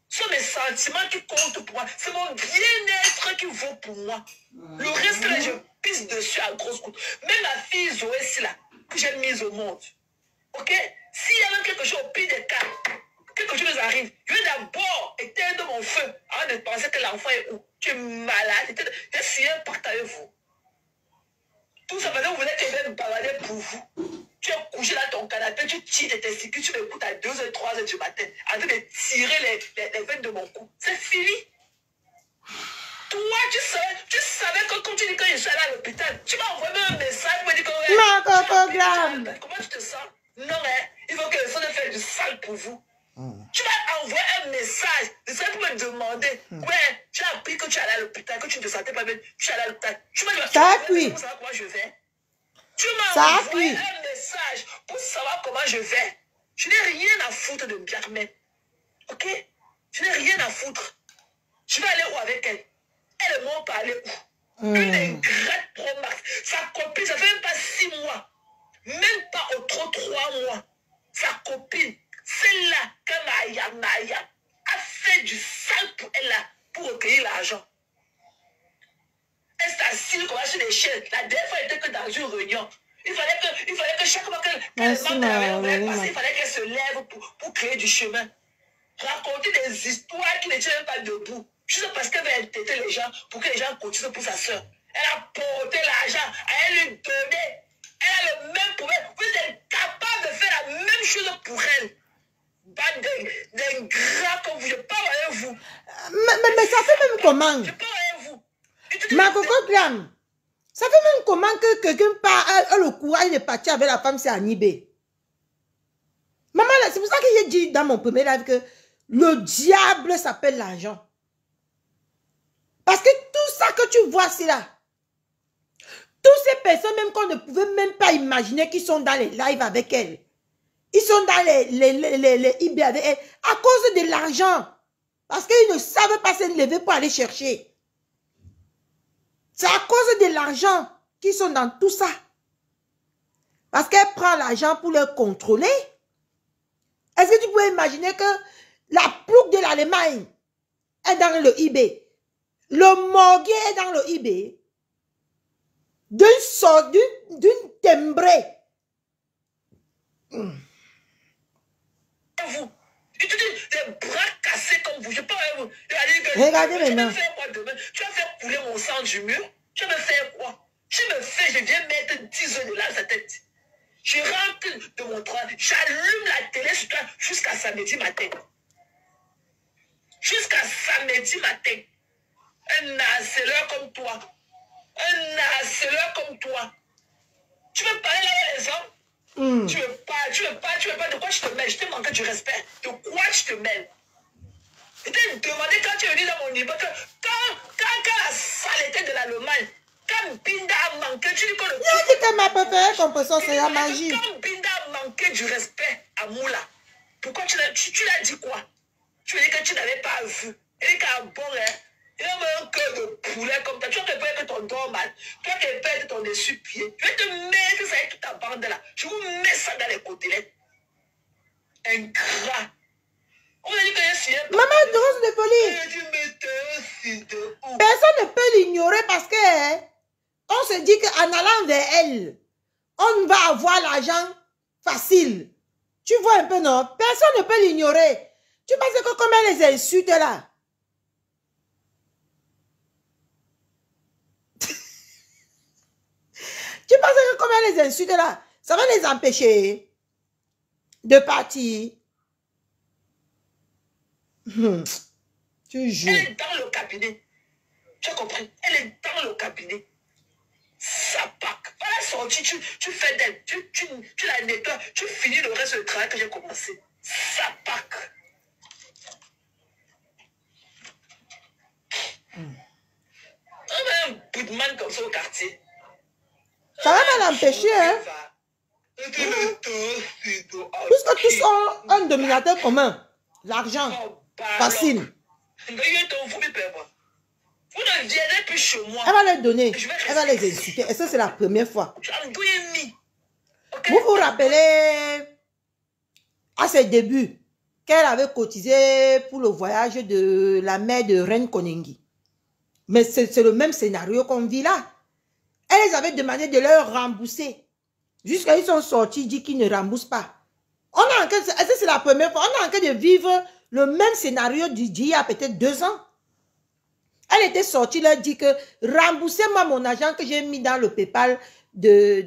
Ce sont mes sentiments qui comptent pour moi. C'est mon bien-être qui vaut pour moi. Le reste là, je pisse dessus à grosse goutte. Même ma fille Zoé, c'est là, que j'ai mise au monde. Ok? S'il y a même quelque chose au pire des cas, quelque chose arrive, je vais d'abord éteindre mon feu avant de penser que l'enfant est où. Tu es malade. J'ai signé un pacte avec vous. Tout ça parce que vous êtes que me balader pour vous. Tu es couché dans ton canapé, tu tires tes testicules, tu m'écoutes à 2h, 3h du matin, en train de tirer les veines de mon cou. C'est fini. Toi, tu savais que quand tu dis que je suis allé à l'hôpital, tu m'as envoyé un message pour me dire que comment tu te sens? Non, hein, il faut que les gens fassent du sale pour vous. Tu m'as envoyé un message de ça pour me demander, ouais, tu as appris que tu allais à l'hôpital, que tu ne te sentais pas bien, tu allais à l'hôpital. Tu m'as dit, pour savoir comment je vais. Tu m'as envoyé un message pour savoir comment je vais. Je n'ai rien à foutre de Biarmène. Ok? Je n'ai rien à foutre. Je vais aller où avec elle? Elle m'a parlé où? Une ingrate pro max. Sa copine, ça fait même pas 6 mois. Même pas au trop 3 mois. Sa copine, celle-là, que Maya a fait du sale pour elle là, pour recueillir l'argent. Elle s'est assise comme sur les chaînes. La dernière fois, elle était que dans une réunion. Il fallait que chaque fois qu'elle voulait passer, il fallait qu'elle se lève pour créer du chemin. Raconter des histoires qui ne tiennent même pas debout. Juste parce qu'elle veut entêter les gens pour que les gens cotisent pour sa soeur. Elle a porté l'argent, elle lui donner. Elle a le même problème. Vous êtes capable de faire la même chose pour elle. Bande d'ingrats comme vous. Je parle avec vous. Mais ça fait même comment? Je parle avec vous. Ma coco Gram, ça fait même comment que quelqu'un a le courage de partir avec la femme, c'est Anibé. Maman, c'est pour ça que j'ai dit dans mon premier live que le diable s'appelle l'argent. Parce que tout ça que tu vois, c'est là. Toutes ces personnes, même qu'on ne pouvait même pas imaginer qu'ils sont dans les lives avec elle. Ils sont dans les IB avec elle à cause de l'argent. Parce qu'ils ne savent pas se lever pour aller chercher. C'est à cause de l'argent qu'ils sont dans tout ça. Parce qu'elle prend l'argent pour le contrôler. Est-ce que tu peux imaginer que la plouc de l'Allemagne est dans le eBay? Le morguier est dans le eBay. D'une timbrée. Vous, tu te dis des bras cassés comme vous. Je parle avec vous. Regardez maintenant. Tu vas faire quoi demain? Tu vas faire couler mon sang du mur? Tu vas faire quoi? Je viens mettre 10 heures de là dans sa tête. Je rentre de mon travail, j'allume la télé sur toi jusqu'à samedi matin. Jusqu'à samedi matin. Un harceleur comme toi. Un harceleur comme toi. Tu veux parler là avec les hommes? Tu veux pas. De quoi je te mêle? Je te manque du respect. De quoi je te mêle? Je t'ai demandé quand tu es venu dans mon niveau que quand la saleté de l'Allemagne, quand Binda a manqué, tu dis que le... Il dit que ma préférée composition, c'est la magie. Quand Binda a manqué du respect à Moula, pourquoi tu l'as dit quoi? Tu as dit que tu n'avais pas vu. Et qu'à bon, Il a un cœur de poulet comme ça. Tu vas te faire que ton dormal. Tu vas te faire ton essuie-pied. Je vais te mettre ça avec toute ta bande là. Je vous mets ça dans les côtelettes. Ingrat. On a dit que j'ai signé. Maman Rose de Poli. Personne ne peut l'ignorer parce que on se dit qu'en allant vers elle, on va avoir l'argent facile. Tu vois un peu, non? Personne ne peut l'ignorer. Tu penses que comme elle les insulte là? Tu penses que comme elle les insulte là, ça va les empêcher de partir? Tu joues. Elle est dans le cabinet. Tu as compris? Elle est dans le cabinet. Ça pack. Voilà, sortie, tu fais d'elle. Tu la nettoies. Tu finis le reste du travail que j'ai commencé. Ça pack. On a un bout de man comme ça au quartier. Ça va pas l'empêcher, hein? Puisque tous ont un dominateur commun. L'argent. Facile. Vous ne viendrez plus chez moi. Elle va les donner. Elle va les insulter. Et ça, c'est la première fois. Vous vous rappelez à ses débuts qu'elle avait cotisé pour le voyage de la mère de Reine Konengi. Mais c'est le même scénario qu'on vit là. Elle les avait demandé de leur rembourser. Jusqu'à ils sont sortis, ils disent qu'ils ne remboursent pas. C'est la première fois. On est en train de vivre le même scénario d'il y a peut-être 2 ans. Elle était sortie, elle a dit que remboursez-moi mon argent que j'ai mis dans le PayPal de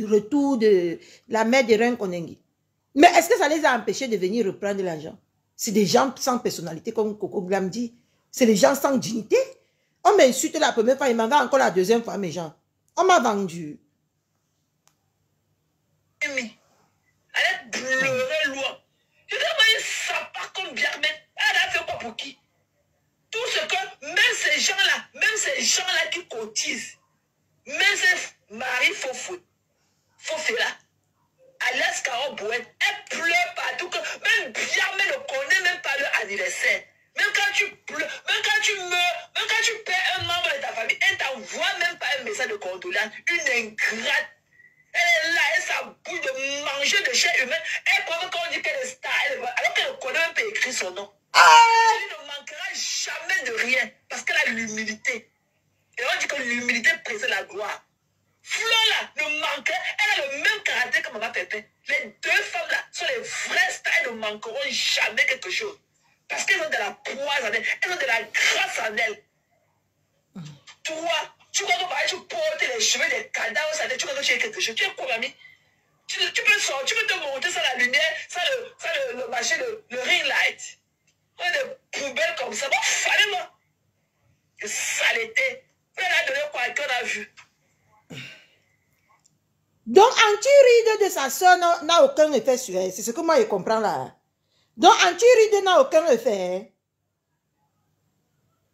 retour de la mère de Reine Konengi. Mais est-ce que ça les a empêchés de venir reprendre l'argent? C'est des gens sans personnalité, comme Coco Glam dit. C'est des gens sans dignité. On m'a insulté la première fois, il m'en va encore la deuxième fois, mes gens. On m'a vendu. Elle a pleuré loin. Je dis, mais ça part comme bien, mais elle a fait quoi pour qui? Tout ce que, même ces gens-là qui cotisent, même ces maris Fofela, alias Caro Bouen, elle pleure partout, que même Biarmé ne connaît même pas leur anniversaire. Même quand tu pleures, même quand tu meurs, même quand tu perds un membre de ta famille, elle t'envoie même pas un message de condoléance, une ingrate. Elle est là, elle s'abouille de manger de chair humaine. Elle croit qu'on dit qu'elle est star, alors qu'elle ne connaît même pas écrit son nom. Elle ne manquera jamais de rien parce qu'elle a l'humilité. Et on dit que l'humilité précède la gloire. Flo là ne manquera, elle a le même caractère que Maman Pépé. Les deux femmes là sont les vraies stars, elles ne manqueront jamais quelque chose. Parce qu'elles ont de la poise en elles, elles ont de la grâce en elles. Toi, tu crois que tu portes les cheveux des cadavres, ça tu crois que tu es quelque chose. Tu es quoi, mamie? Tu peux sortir, tu peux te monter sans la lumière, sans le machin, le ring light. On a des poubelles comme ça. Bon, fallait moi. Que saleté. Elle a donné quoi qu'on a vu. Donc, anti-ride de sa soeur n'a aucun effet sur elle. C'est ce que moi je comprends là. Donc, anti-ride n'a aucun effet.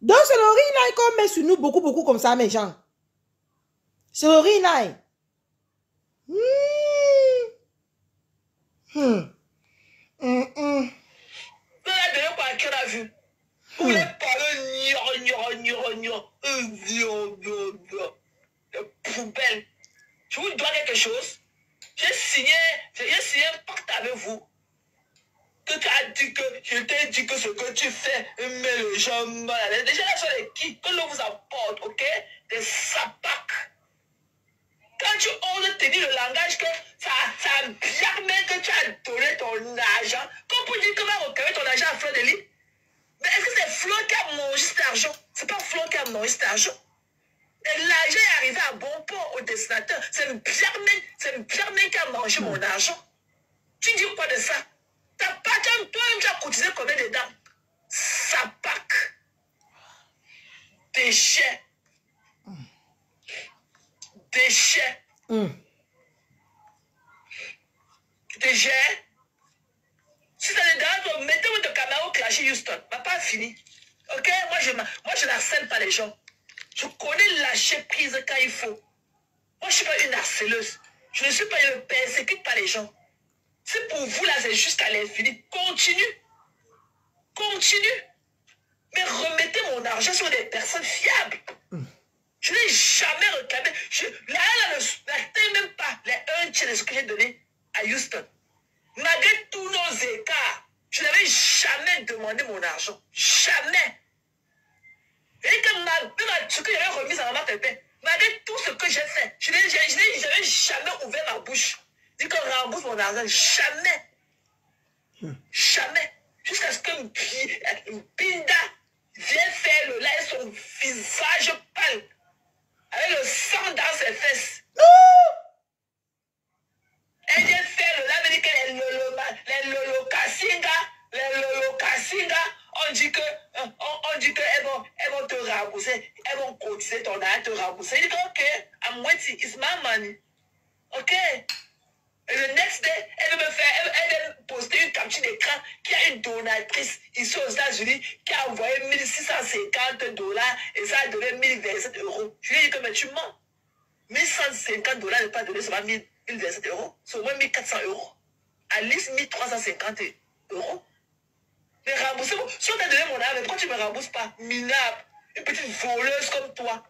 Donc, c'est le ring qu'on met sur nous beaucoup comme ça, mes gens. C'est le ring light. Elle a donné quoi qu'on a vu. Vous voulez parler de poubelle. Je vous dois quelque chose. J'ai signé un pacte avec vous. Que tu as dit que, je t'ai dit que ce que tu fais met les gens mal à l'aise. Déjà, là, sont les qui? Que l'on vous apporte, ok? Des sapacs. Quand tu oses te dire le langage que ça a bien même que tu as donné ton argent, comme pour dire comment recueillir ton argent à fleur de lit. Mais est-ce que c'est Flo qui a mangé cet argent? C'est pas Flo qui a mangé cet argent. Et l'argent est arrivé à bon port au destinateur. C'est Pierre-Mène qui a mangé mon argent. Tu dis quoi de ça? Toi-même, tu as cotisé combien dedans? Sapac. Déchets. Déchets. Déchets. Si ça les dérange, mettez-moi de caméra au clasher Houston. Ma pas fini. Ok? Moi, je n'harcèle pas les gens. Je connais lâcher prise quand il faut. Moi, je ne suis pas une harceleuse. Je ne suis pas, je ne persécute pas les gens. C'est pour vous, là, c'est jusqu'à l'infini. Continue. Continue. Mais remettez mon argent sur des personnes fiables. Je n'ai jamais réclamé. Même pas les 1/3 de ce que j'ai donné à Houston. Malgré tous nos écarts, je n'avais jamais demandé mon argent. Jamais. Et que ce que j'avais remis à Maman Pépé, malgré tout ce que j'ai fait, je n'avais jamais ouvert ma bouche. Dit qu'on rembourse mon argent. Jamais. Jamais. Jusqu'à ce que Pinda vienne faire le live, son visage pâle, avec le sang dans ses fesses. Elle vient faire le live, elle dit que les Lolo Kassinga, on dit qu'elles vont te rembourser, elles vont cotiser ton argent, te rembourser. Il dit que, ok, I'm waiting, it's my money. Ok. Et le next day, elle va poster une capture d'écran qui a une donatrice ici aux États-Unis qui a envoyé $1650 et ça a donné 1027 euros. Je lui ai dit que mais tu mens. $1150 n'est pas donné seulement 1027 euros, c'est au moins 1400 euros. À least 1350 euros. Mais remboursez-moi. Si on t'a donné mon argent, pourquoi tu ne me rembourses pas? Minable. Une petite voleuse comme toi.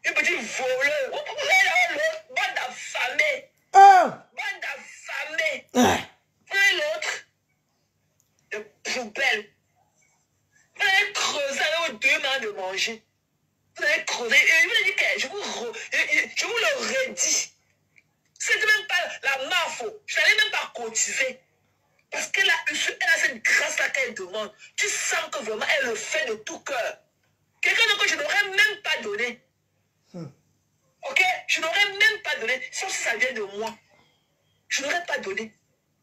Une petite voleuse. Bande d'affamés. Bande d'affamés. Vous avez l'autre. De poubelle. Vous allez creuser avec vos 2 mains de manger. Vous allez creuser. Et je vous ai dit que je vous le redis. C'était même pas la marfo. Je n'allais même pas cotiser. Parce qu'elle a cette grâce-là qu'elle demande. Tu sens que vraiment elle le fait de tout cœur. Quelqu'un que je n'aurais même pas donné. Ok? Je n'aurais même pas donné. Sauf si ça vient de moi. Je n'aurais pas donné.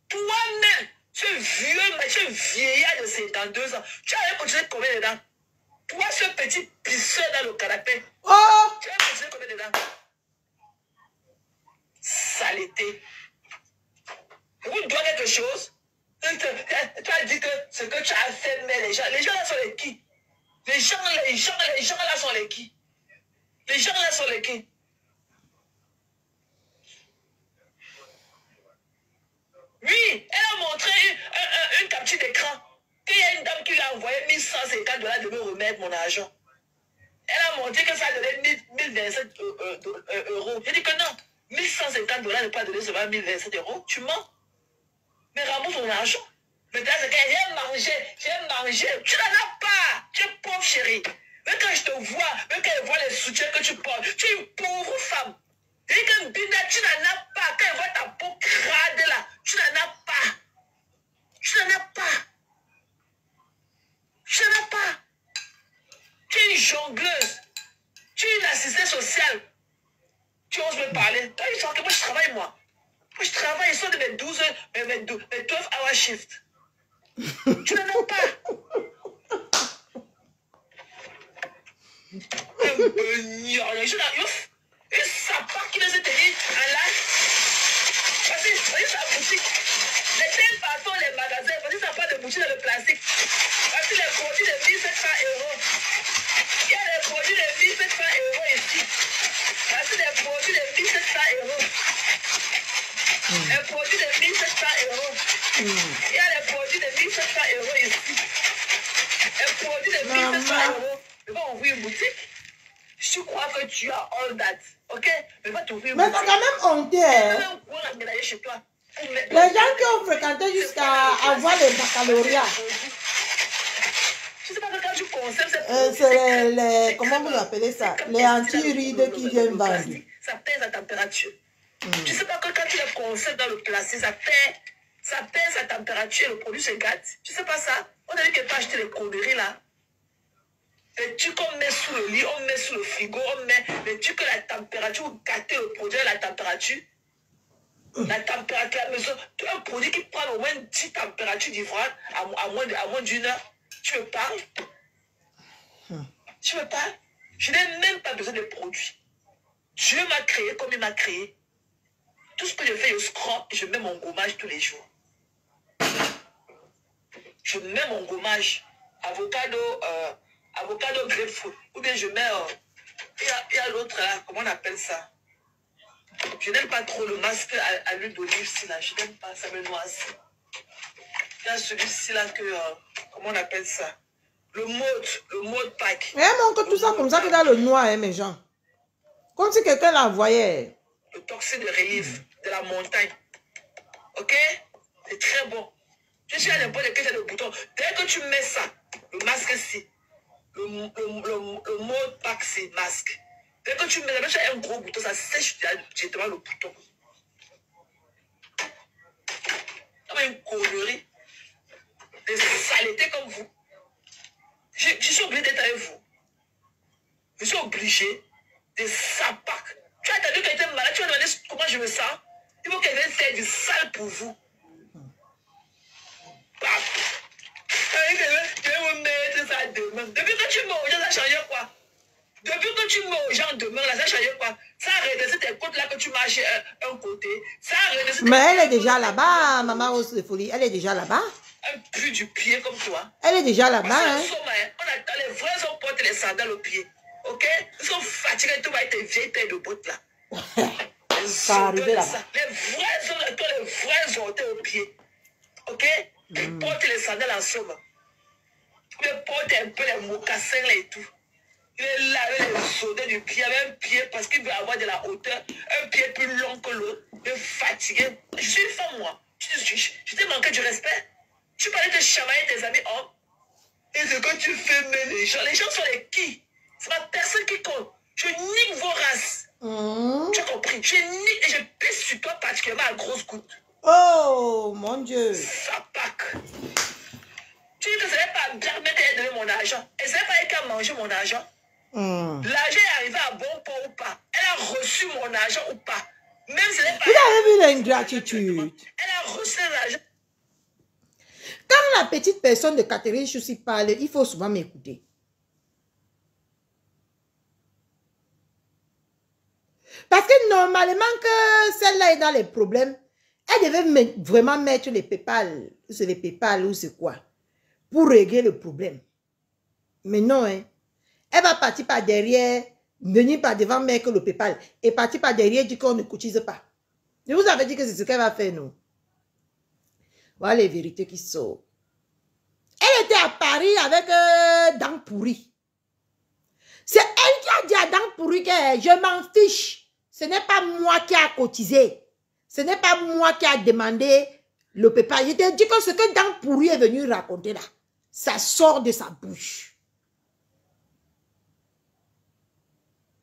Toi-même, ce vieillard de 52 ans, tu allais continuer combien dedans? Toi, ce petit pisseur dans le canapé. Tu allais continuer combien dedans? Saleté. Je vous dois quelque chose. Tu as dit que ce que tu as fait, mais les gens là sont les qui? Les gens là sont les qui? Les gens là sont les qui? Oui, elle a montré une capture d'écran. Qu'il y a une dame qui lui a envoyé $1150 de me remettre mon argent. Elle a montré que ça donnait 1027 euros. J'ai dit que non, $1150 ne pas donner seulement 1027 euros. Tu mens. Mais rembourse mon argent. Maintenant, c'est que j'ai mangé. Tu n'en as pas. Tu es pauvre, chérie. Mais quand je te vois, même quand elle voit les soutiens que tu portes, tu es une pauvre femme. Et que Bina, tu n'en as pas. Quand elle voit ta peau crade là, tu n'en as pas. Tu n'en as pas. Tu n'en as pas. Tu es une jongleuse. Tu es une assistante sociale. Tu oses me parler. Toi, il faut que moi je travaille, moi. Moi, je travaille, ils sont de mes 12 hour shift. Tu n'en as pas. Une sapin qui les a tenus en live. Vas-y, sa boutique. Les telles façons, les magasins, vas-y, ça n'a pas de boutique dans le plastique. Vas-y, les produits de 1700 euros. Il y a les produits de 1700 euros ici. Vas-y, les produits de 1700 euros. Les produits de 1700 euros. Il y a les produits de 1700 euros ici. Les produits de 1700 euros. Je vais ouvrir une boutique. Je crois que tu as all that. Ok? Je vais t'ouvrir une boutique. Mais c'est quand même honteux. Hein? Chez toi. Les gens qui ont fréquenté jusqu'à avoir le baccalauréat. Je sais pas quand tu consommes c'est les, comment vous appelez ça? Les anti-rides qui viennent vendre. Ça pèse la température. Tu sais pas que quand tu les conserves dans le plastique, ça pèse la température et le produit se gâte. Tu sais pas ça? On a dit que pas acheter les conneries là. Les trucs qu'on met sous le lit, on met sous le frigo, on met les trucs que la température, vous gâtez le produit à la température. La température à la maison, tu as un produit qui prend au moins 10 températures différentes à moins d'une heure. Tu me parles? Tu me parles? Je n'ai même pas besoin de produits. Dieu m'a créé comme il m'a créé. Tout ce que je fais, je scrub et je mets mon gommage tous les jours. Je mets mon gommage avocado grapefruit. Ou bien je mets... il y a l'autre là, comment on appelle ça? Je n'aime pas trop le masque à l'huile d'olive, si là. Je n'aime pas, ça me noise. Il y a celui-ci là que... comment on appelle ça? le mode pack. Mais elle montre tout ça comme ça que dans le noir, hein, mes gens. Comme si quelqu'un la voyait. Le toxine de relief de la montagne. Ok? C'est très bon. Tu sais à n'importe quel le bouton. Dès que tu mets ça, le masque c'est. Le mode pack c'est masque. Dès que tu mets ça, un gros bouton, ça sèche directement le bouton. Comme une connerie. Des saletés comme vous. Je suis obligé d'être avec vous. Je suis obligé de sapac. Tu as entendu quelqu'un malade, tu vas demander comment je me sens. Il faut que quelqu'un fasse du sale pour vous. Je vais vous mettre ça demain. Depuis que tu mets aux gens, ça a changé quoi? Depuis que tu mets aux gens demain, là, ça a changé quoi? Ça a redressé tes côtes là que tu marches un côté. Ça a redressé. Mais elle est déjà là-bas, maman Rose de Folie. Elle est déjà là-bas. Un puits du pied comme toi. Elle est déjà là-bas. Hein? On attend les vrais hommes portent les sandales au pied. Ok? Ils sont fatigués, tout va être vieilles paires de bottes là. Ça va arriver là. Les vrais hommes, les vrais orteils au pied. Ok? Ils portent les sandales en somme. Ils portent un peu les mocassins là et tout. Il est là avec les odeurs du pied, avec un pied parce qu'il veut avoir de la hauteur, un pied plus long que l'autre. Il est fatigué. Je suis une femme, moi. Je t'ai manqué du respect. Tu parlais de chamailler tes amis hommes. Et ce que tu fais, mais les gens sont les qui? C'est ma personne qui compte. Je nique vos races. Tu as compris? Je nique et je pisse sur toi particulièrement à grosse goutte. Oh, mon Dieu. Ça pack. Tu dis que ce n'est pas bien mais qu'elle donné mon argent. Et ce n'est pas elle qui a mangé mon argent. L'argent est arrivé à bon port ou pas. Elle a reçu mon argent ou pas. Même si ce n'est pas... Vous avez vu l'ingratitude. Elle a reçu l'argent. Quand la petite personne de Catherine Choussi parle, il faut souvent m'écouter. Parce que normalement que celle-là est dans les problèmes, elle devait vraiment mettre les PayPal, c'est les PayPal ou c'est quoi, pour régler le problème. Mais non, hein. Elle va partir par derrière, venir par devant mettre le PayPal et partir par derrière dire qu'on ne cotise pas. Je vous avais dit que c'est ce qu'elle va faire, non? Voilà les vérités qui sortent. Elle était à Paris avec Dang Pourri. C'est elle qui a dit à Dang Pourri que je m'en fiche. Ce n'est pas moi qui a cotisé. Ce n'est pas moi qui a demandé le PayPal. Je te dis que ce que Dang Pourri est venu raconter là, ça sort de sa bouche.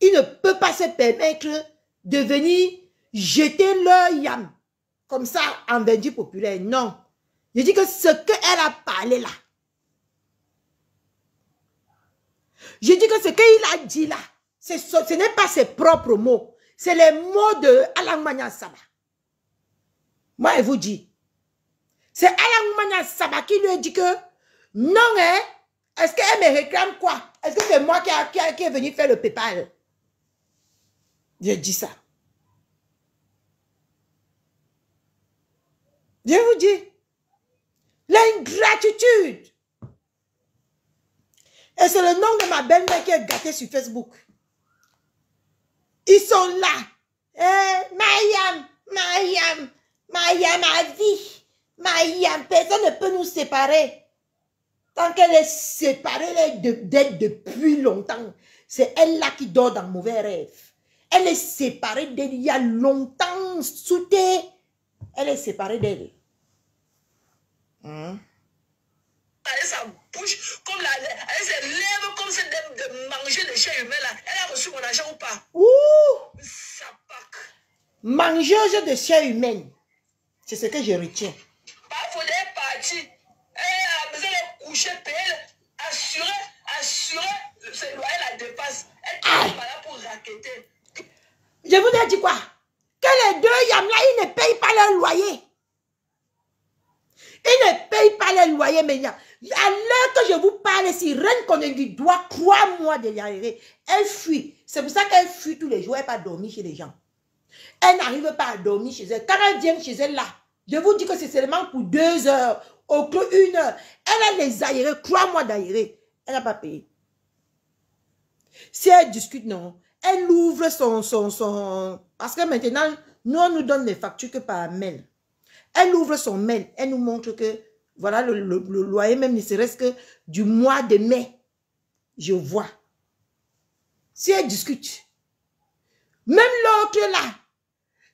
Il ne peut pas se permettre de venir jeter leur yam comme ça en vendu populaire. Non. Je dis que ce qu'elle a parlé là, je dis que ce qu'il a dit là, ce n'est pas ses propres mots. C'est les mots de Alang Manya Saba. Moi, je vous dis. C'est Alang Manya Saba qui lui a dit que non, hein, est-ce qu'elle me réclame quoi? Est-ce que c'est moi qui est venu faire le PayPal? Je dis ça. Je vous dis. L'ingratitude. Et c'est le nom de ma belle-mère qui est gâtée sur Facebook. Ils sont là. Mayam a vie. Mayam, personne ne peut nous séparer. Tant qu'elle est séparée d'elle depuis longtemps, c'est elle là qui dort dans mauvais rêve. Elle est séparée d'elle il y a longtemps, soutée. Elle est séparée d'elle. Sa bouche, comme elle se lève comme celle de manger des chairs humains là. Elle a reçu mon argent ou pas? Ouh! Ça pack. Mangeuse de chair humaine. C'est ce que je retiens. Il faut les partir. Elle a besoin de coucher, payer, assurer, c'est loyer la dépasse. Elle est pas là pour raqueter. Je vous ai dit quoi? Que les deux yam là, ils ne payent pas leur loyer. Ils ne payent pas leur loyer, mais à l'heure que je vous parle, si Reine qu'on lui doit, crois-moi de y arriver, elle fuit. C'est pour ça qu'elle fuit tous les jours, elle n'est pas dormir chez les gens. Elle n'arrive pas à dormir chez elle. Quand elle vient chez elle là, je vous dis que c'est seulement pour 2 heures, au plus 1 heure. Elle a les aérés, crois-moi d'aérer. Elle n'a pas payé. Si elle discute, non. Elle ouvre son... Parce que maintenant, nous, on nous donne les factures que par mail. Elle ouvre son mail. Elle nous montre que Voilà le loyer, même ne serait-ce que du mois de mai. Je vois. Si elle discute. Même l'autre là,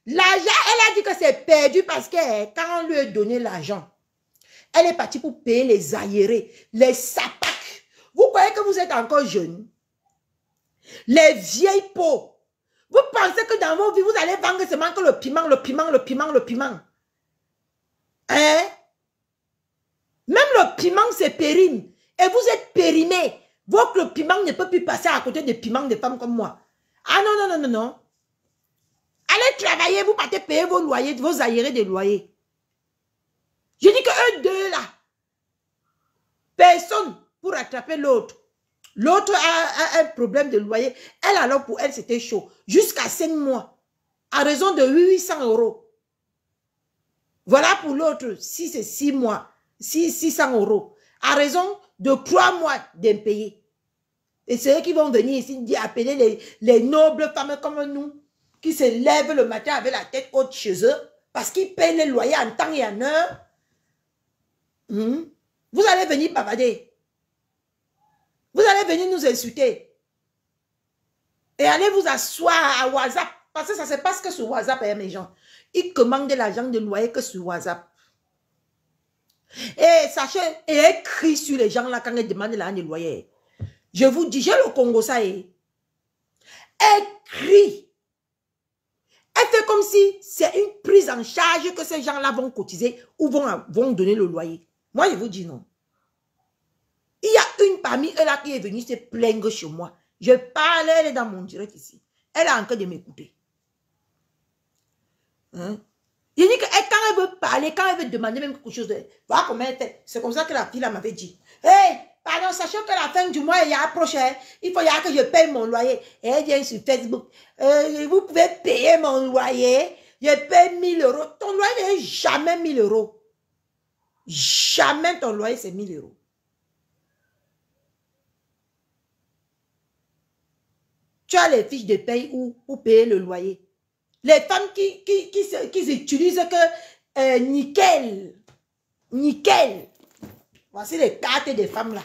l'argent, elle a dit que c'est perdu parce que quand on lui a donné l'argent, elle est partie pour payer les aérés, les sapacs. Vous croyez que vous êtes encore jeune? Les vieilles peaux. Vous pensez que dans vos vies, vous allez vendre seulement que le piment, le piment, le piment, le piment. Hein? Même le piment, c'est périme. Et vous êtes périmé. Votre piment ne peut plus passer à côté des piments de femmes comme moi. Ah non, non, non, non, non. Allez travailler, vous partez payer vos loyers, vos aérés de loyers. Je dis que eux deux là, personne pour rattraper l'autre. L'autre a un problème de loyer. Elle alors pour elle c'était chaud. Jusqu'à 5 mois. À raison de 800 €. Voilà pour l'autre, si c'est 6 mois, 600 €. À raison de 3 mois d'impayés. Et c'est eux qui vont venir ici appeler les nobles femmes comme nous, qui se lèvent le matin avec la tête haute chez eux, parce qu'ils payent les loyers en temps et en heure. Vous allez venir bavarder. Vous allez venir nous insulter. Et allez vous asseoir à WhatsApp. Parce que ça se passe que sur WhatsApp, hein, mes gens. Ils commandent l'argent de loyer que sur WhatsApp. Et sachez, et elle crie sur les gens là quand ils demandent l'argent de loyer. Je vous dis, j'ai le Congo ça. Elle crie. Elle fait comme si c'est une prise en charge que ces gens-là vont cotiser ou vont donner le loyer. Moi, je vous dis non. Il y a une parmi eux là qui est venue se plaindre chez moi. Je parle, elle est dans mon direct ici. Elle a encore de m'écouter. Hein? Je dis que quand elle veut parler, quand elle veut demander même quelque chose, voilà comment elle fait. C'est comme ça que la fille là m'avait dit. Hey, pardon, sachant que la fin du mois, il y a approché, il faut que je paye mon loyer. Et elle vient sur Facebook. Vous pouvez payer mon loyer. Je paye 1000 €. Ton loyer n'est jamais 1000 €. Jamais ton loyer, c'est 1000 €. Tu as les fiches de paye pour payer le loyer. Les femmes qui utilisent que nickel. Nickel. Voici les cartes des femmes là.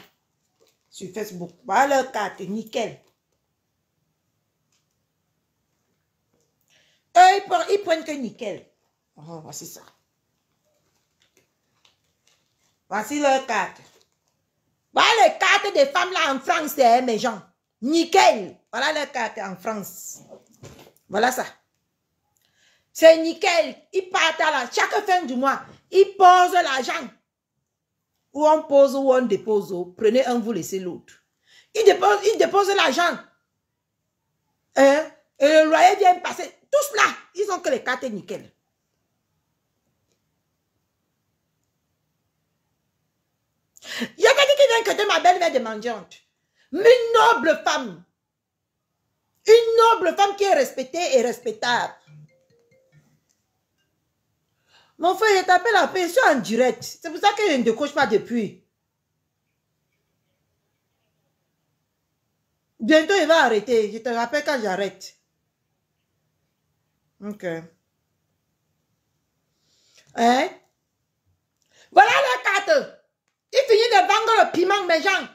Sur Facebook. Voilà leurs cartes, nickel. Eux, ils prennent que nickel. Oh, voici ça. Voici leurs cartes. Voilà les cartes des femmes là en France, mes gens. Nickel. Voilà leurs cartes en France. Voilà ça. C'est nickel. Ils partent à la... Chaque fin du mois, ils posent l'argent. Ou on pose ou on dépose. Prenez un, vous laissez l'autre. Ils déposent l'argent. Hein? Et le loyer vient passer. Tous là, ils ont que les cartes nickel. Je vais dire qu'il vient que ma belle-mère de mendiante. Mais une noble femme. Une noble femme qui est respectée et respectable. Mon frère, je t'appelle un peu, je suis en direct. C'est pour ça que je ne décroche pas depuis. Bientôt, il va arrêter. Je te rappelle quand j'arrête. Ok. Hein? Voilà la carte. Il finit de vendre le piment, mes gens.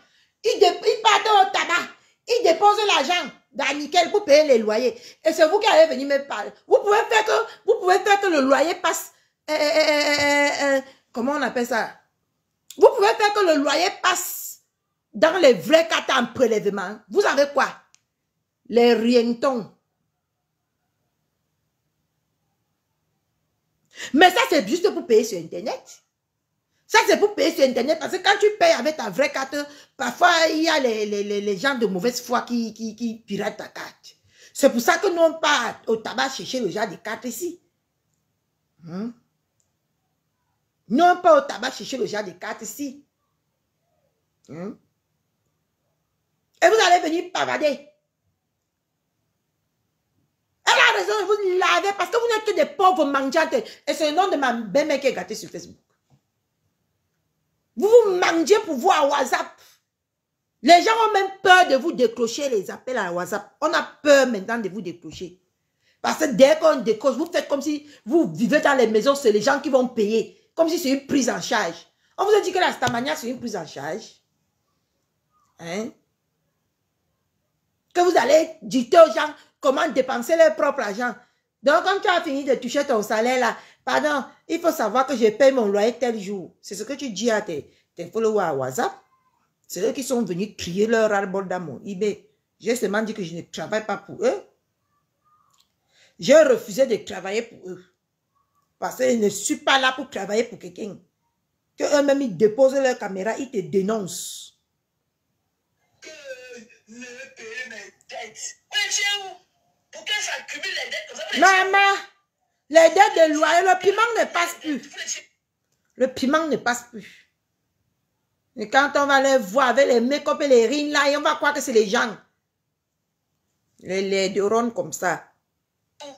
Il part au tabac. Il dépose l'argent dans nickel pour payer les loyers. Et c'est vous qui allez venir me parler. Vous pouvez faire que le loyer passe. Comment on appelle ça? Vous pouvez faire que le loyer passe dans les vrais cartes en prélèvement. Vous avez quoi? Les rientons. Mais ça, c'est juste pour payer sur Internet. Ça, c'est pour payer sur Internet. Parce que quand tu payes avec ta vraie carte, parfois, il y a les gens de mauvaise foi qui piratent ta carte. C'est pour ça que nous, on part au tabac chercher le genre de carte ici. Non pas au tabac chercher le genre de carte ici. Et vous allez venir pavader. Elle a raison de vous laver parce que vous n'êtes que des pauvres mendiantes. Et c'est le nom de ma belle-mère qui est gâtée sur Facebook. Vous vous mangez pour vous à WhatsApp. Les gens ont même peur de vous décrocher les appels à WhatsApp. On a peur maintenant de vous décrocher. Parce que dès qu'on décroche, vous faites comme si vous vivez dans les maisons, c'est les gens qui vont payer. Comme si c'est une prise en charge. On vous a dit que la Starmania, c'est une prise en charge. Hein? Que vous allez dicter aux gens comment dépenser leur propre argent. Donc, quand tu as fini de toucher ton salaire là, pardon, il faut savoir que je paye mon loyer tel jour. C'est ce que tu dis à tes followers à WhatsApp. C'est eux qui sont venus crier leur ras-le-bol dans mon eBay. J'ai seulement dit que je ne travaille pas pour eux. J'ai refusé de travailler pour eux. Parce que je ne suis pas là pour travailler pour quelqu'un. Que eux-mêmes, ils déposent leur caméra, ils te dénoncent. Que ne payer mes dettes. Mais tu es où? Pour qu'elle s'accumule les dettes comme ça? Maman, les dettes de loyer, le piment ne passe plus. Le piment ne passe plus. Et quand on va les voir avec les make-up et les rings là, et on va croire que c'est les gens. Les neurones comme ça. Elle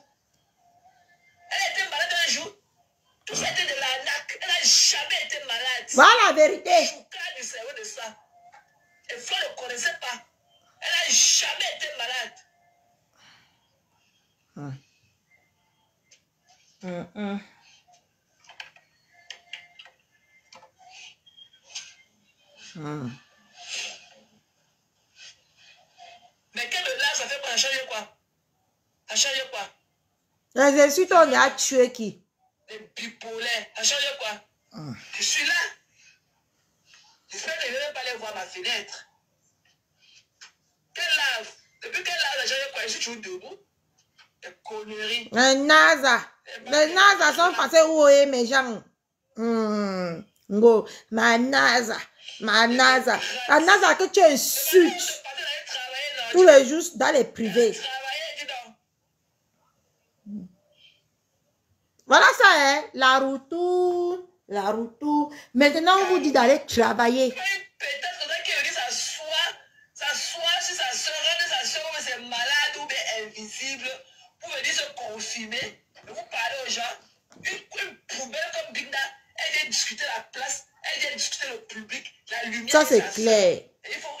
était malade un jour. Tout ça était de l'arnaque. Elle n'a jamais été malade. Voilà la vérité. Chouka du cerveau de ça. Et Flo ne connaissait pas. Elle n'a jamais été malade. Mais quel là, ça fait quoi? Ça change quoi? Ça change quoi? Les insultes, on a tué qui? Les bipolaires. Ça change quoi? Je suis là. J'espère que je ne vais pas aller voir ma fenêtre. Quel lave? Depuis quel lave, ça change quoi? Je suis toujours debout. Des conneries. Les NASA. Les NASA sont passés où est mes gens? Ngo, ma NASA. Ma NASA. La NASA que tu insultes tous les jours dans les privés. Voilà ça, hein? La route. La route. Maintenant, on vous dit d'aller travailler. Peut-être qui veut dire s'asseoir sur sa soeur, sa soeur, mais c'est malade ou bien invisible, pour venir se confirmer. Vous parlez aux gens, une poubelle comme Binda, elle vient discuter la place, elle vient discuter le public, la lumière. Ça, c'est clair. Il faut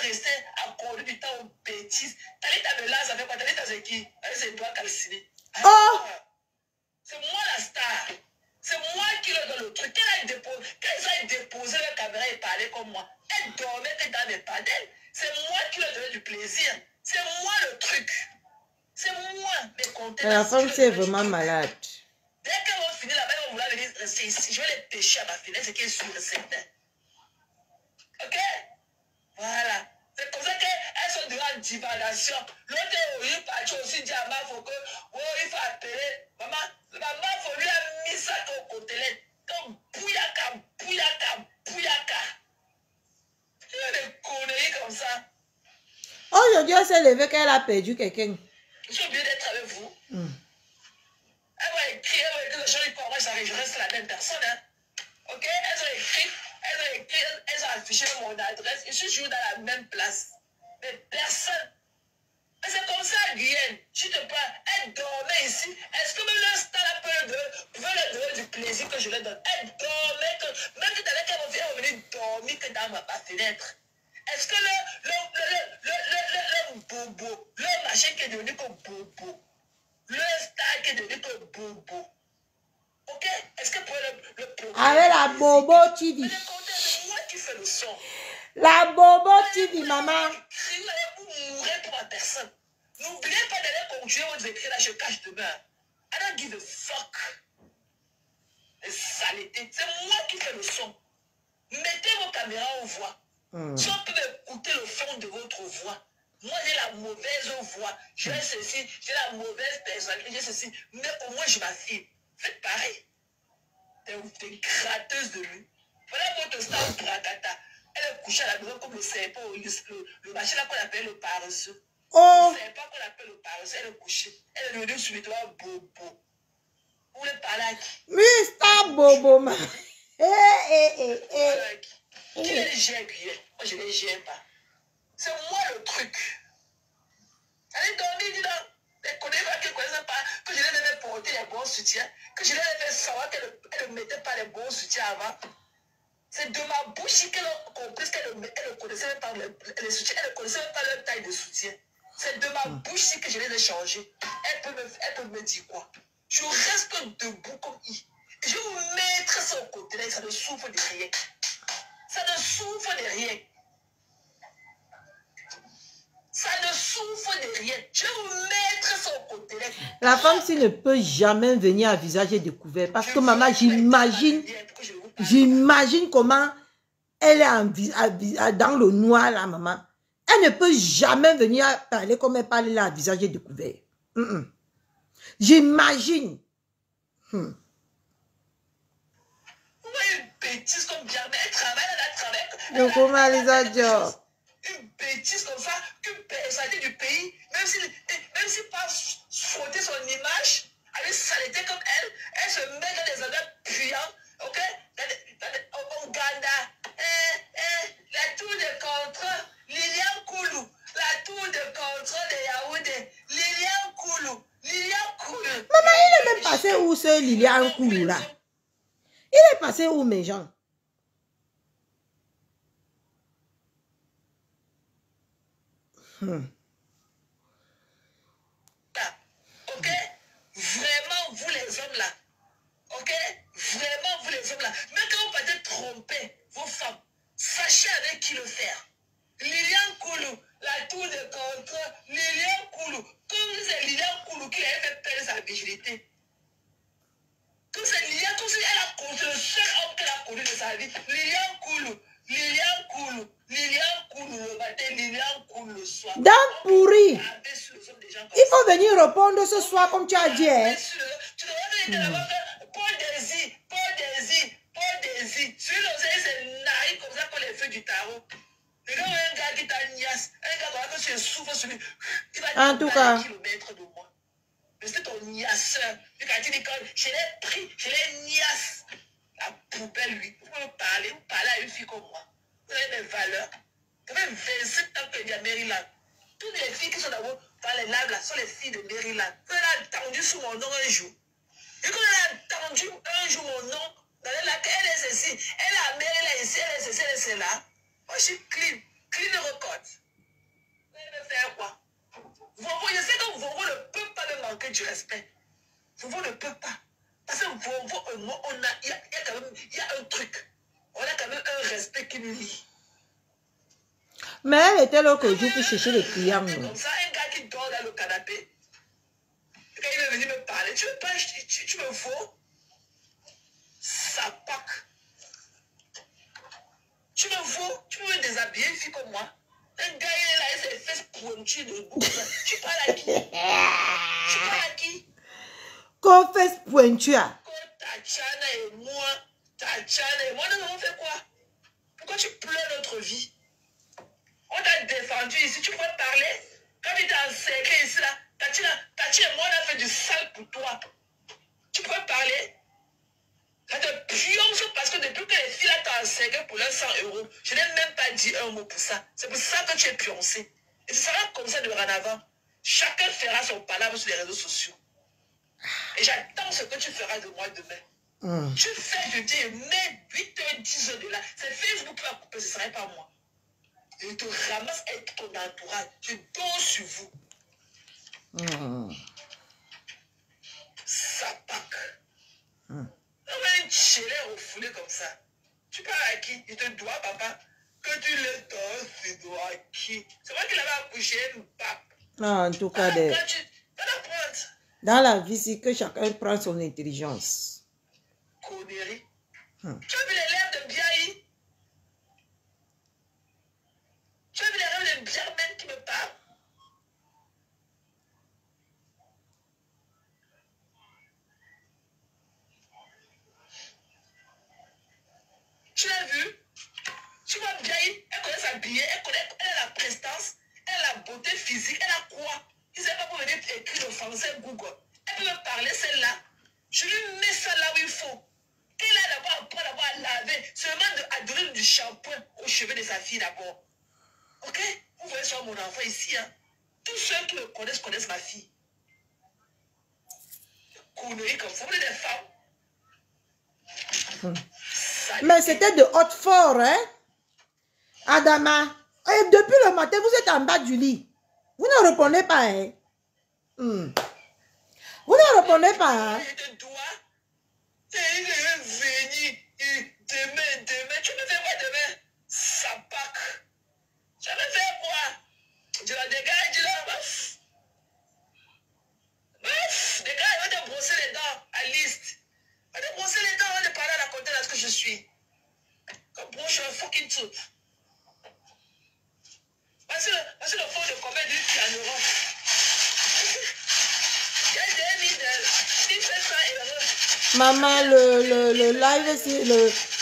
rester accordé du temps aux bêtises. Talita de là, ça fait quoi? Talita, c'est qui? C'est toi calciné. Oh! C'est moi la star. C'est moi qui leur donne le truc. Quand ils ont déposé la caméra et parlé comme moi, elle dormait dans mes padelles. C'est moi qui leur donnais du plaisir. C'est moi le truc. C'est moi mes contenus. La femme, c'est vraiment malade. Dès qu'elles vont finir là-bas, elles vont vouloir venir rester ici. Je vais les pêcher à ma fenêtre, c'est qui est sûr et certain. Ok? Voilà. C'est comme ça qu'elles sont dans la divagation. L'autre, il parti aussi dit à ma faut que, oh, il faut appeler. Maman, faut lui a mis ça au côté. Comme bouyaka. Il y a des conneries comme ça. Aujourd'hui, elle s'est levée qu'elle a perdu quelqu'un. Je suis obligée d'être avec vous. Elle va écrire, les gens ils pourraient ça, je reste la même personne. Hein. Ok? Elles ont écrit, elles ont affiché mon adresse. Je suis toujours dans la même place. Mais personne. Mais c'est comme ça, Guyenne. Je te parle, elle dormait ici. Est-ce que même l'instant peut leur donner du plaisir que je leur donne? Elle dormait, même tout à l'heure qu'elle va venir dormir que dans ma fenêtre. Est-ce que le bobo, le machin qui est devenu comme bobo, le star qui est devenu comme bobo, ok? Est-ce que pour le problème? Avec la Bobo TV. C'est moi qui fais le son. La Bobo TV, maman. Vous mourrez pour la personne. N'oubliez pas d'aller continuer vos écrits là, je cache demain. I don't give a fuck. Les saletés. C'est moi qui fais le son. Mettez vos caméras en voix. Si on peut écouter le fond de votre voix. Moi, j'ai la mauvaise voix. J'ai ceci, j'ai la mauvaise personnalité, j'ai ceci. Mais au moins, je m'affirme. Faites pareil. T'es gratteuse de lui. Voilà votre star Brakata. Elle est couchée à la maison comme le serpent, le machin là qu'on appelle le paresseux. Oh! Le serpent qu'on appelle le paresseux, elle est couchée. Elle est devenue subitement bobo. Vous voulez parler à qui? Mr. Bobo, ma. Qui les gère, Guyenne? Moi, je ne les gère pas. C'est moi le truc. Allez dormir, dis donc. Les connaisseurs qui ne connaissent pas, que je les ai fait porter les bons soutiens, que je les ai fait savoir qu'elle ne mettait pas les bons soutiens avant. C'est de ma bouche qu'elle a compris qu'elle ne connaissait même pas les soutiens, elle ne connaissait même pas leur taille de soutien. C'est de ma bouche que je les ai changés. Elle peut me dire quoi? Je reste debout comme I. Et je vais vous mettre ça au côté, là, ça ne souffre de rien. Ça ne souffre de rien. Ça ne souffre de rien. Je vais vous mettre ça au côté, là. La femme, s'il ne peut jamais venir à visage découvert, parce que maman, j'imagine comment elle est dans le noir, là, maman. Elle ne peut jamais venir parler comme elle parle là, à visage découvert. J'imagine. Vous voyez une bêtise comme bien, elle travaille, donc, comment Lisa Dior? Une bêtise comme ça, qu'une personnalité du pays, même si pas frotter son image, avec saleté comme elle se met dans des endroits puants, ok? Au Ouganda, la tour de contrôle, Lilian Koulou, la tour de contrôle de Yaoundé, Lilian Koulou. Maman, il est même passé où ce Lilian Koulou là? Il est passé où mes gens? Ok? Vraiment, vous les hommes là. Ok? Vraiment, vous les hommes là. Même quand vous partez tromper vos femmes, sachez avec qui le faire. Lilian Koulou, la tour de contrôle, Lilian Koulou. Comme c'est Lilian Koulou qui a fait perdre sa virginité. Comme c'est Lilian, comme si elle a connu le seul homme qu'elle a connu de sa vie. Lilian Koulou, Lilian Koulou, Lilian Koulou le matin, Lilian Koulou le soir. Dame pourrie. Il faut venir répondre ce soir comme tu as dit. Hein? Tu devrais venir Paul Désir. Celui là, c'est naïf comme ça pour les feux du tarot. Regarde un gars qui t'a niasse, un gars qui se souffre sur lui. Il va en tout cas, kilomètres de moi. Mais c'est ton niasseur. Je l'ai pris, je l'ai niasse. La poubelle, lui. Vous pouvez parler à une fille comme moi. Vous avez des valeurs. Ça fait 27 ans que je dis à Maryland. Toutes les filles qui sont dans les lives là sont les filles de Maryland. Vous avez attendu sur mon nom un jour. Et quand elle a attendu un jour mon nom, dans les lacs, elle est ceci, elle est à Maryland ici, elle est ceci, elle est cela. Moi je suis clean record. Vous allez faire quoi? Vovo, je sais que Vovo ne peut pas me manquer du respect. Vovo ne peut pas. Parce que Vovo et moi, il y a un truc. On a quand même un respect qui nous lie. Mais elle était là que jour pour chercher les clients. Comme ça, un gars qui dort dans le canapé, quand il veut venir me parler, tu veux pas, tu me vaux? Ça pack. Tu me vaux? Tu veux me déshabiller une fille comme moi? Un gars, il est là, il s'est fait pointu de bout. Tu parles à qui? Tu parles à qui? Qu'on fait pointu. Tatiana et moi, nous avons fait quoi? Pourquoi tu pleures notre vie? On t'a défendu ici, tu pourrais parler. Quand tu t'es encerclé ici, là, Tati et moi, on a fait du sale pour toi. Tu pourrais parler. Ça te pionce parce que depuis que les filles t'ont encerclé pour leurs 100 €, je n'ai même pas dit un mot pour ça. C'est pour ça que tu es pioncé. Et ce sera comme ça de avant. Chacun fera son palabre sur les réseaux sociaux. Et j'attends ce que tu feras de moi demain. Tu fais, je dis, mets 8 h 10 h de là. C'est Facebook qui va couper, ce ne serait pas moi. Je te ramasse avec ton entourage. Je dors sur vous. Ça pack. On va un chéler refoulé comme ça. Tu parles à qui? Il te doit, papa. Que tu le donnes, tu dois à qui? C'est moi qui l'avais accouché, une pape. En tout cas, dans la vie, c'est que chacun prend son intelligence. Connerie. Tu as vu les lèvres de Biaï? Tu as vu les lèvres de Biaï qui me parlent? Tu l'as vu? Tu vois Biaï, elle connaît s'habiller, elle a la prestance, elle a la beauté physique, elle a quoi? Il ne sait pas pour venir écrire le français Google. Elle peut me parler celle-là. Je lui mets ça là où il faut. Elle a d'abord apprendre à laver, seulement à donner du shampoing aux cheveux de sa fille d'abord. Ok? Vous voyez sur mon enfant ici, hein? Tous ceux qui me connaissent ma fille. Conneries comme ça, vous êtes des femmes. Mais c'était de Haute-Fort, hein? Adama. Et depuis le matin, vous êtes en bas du lit. Vous ne répondez pas, hein? Vous ne répondez pas, hein? Et il est venu. Demain. Tu me fais quoi demain? Ça pack. Tu me fais quoi? Tu la dégages, là, bof. Bof, dégage, va te brosser les dents à liste. Va te brosser les dents, va te parler à la côté de ce que je suis. Comme broche un fucking truc. Voici le fond de combien d'une piano. Maman, le live,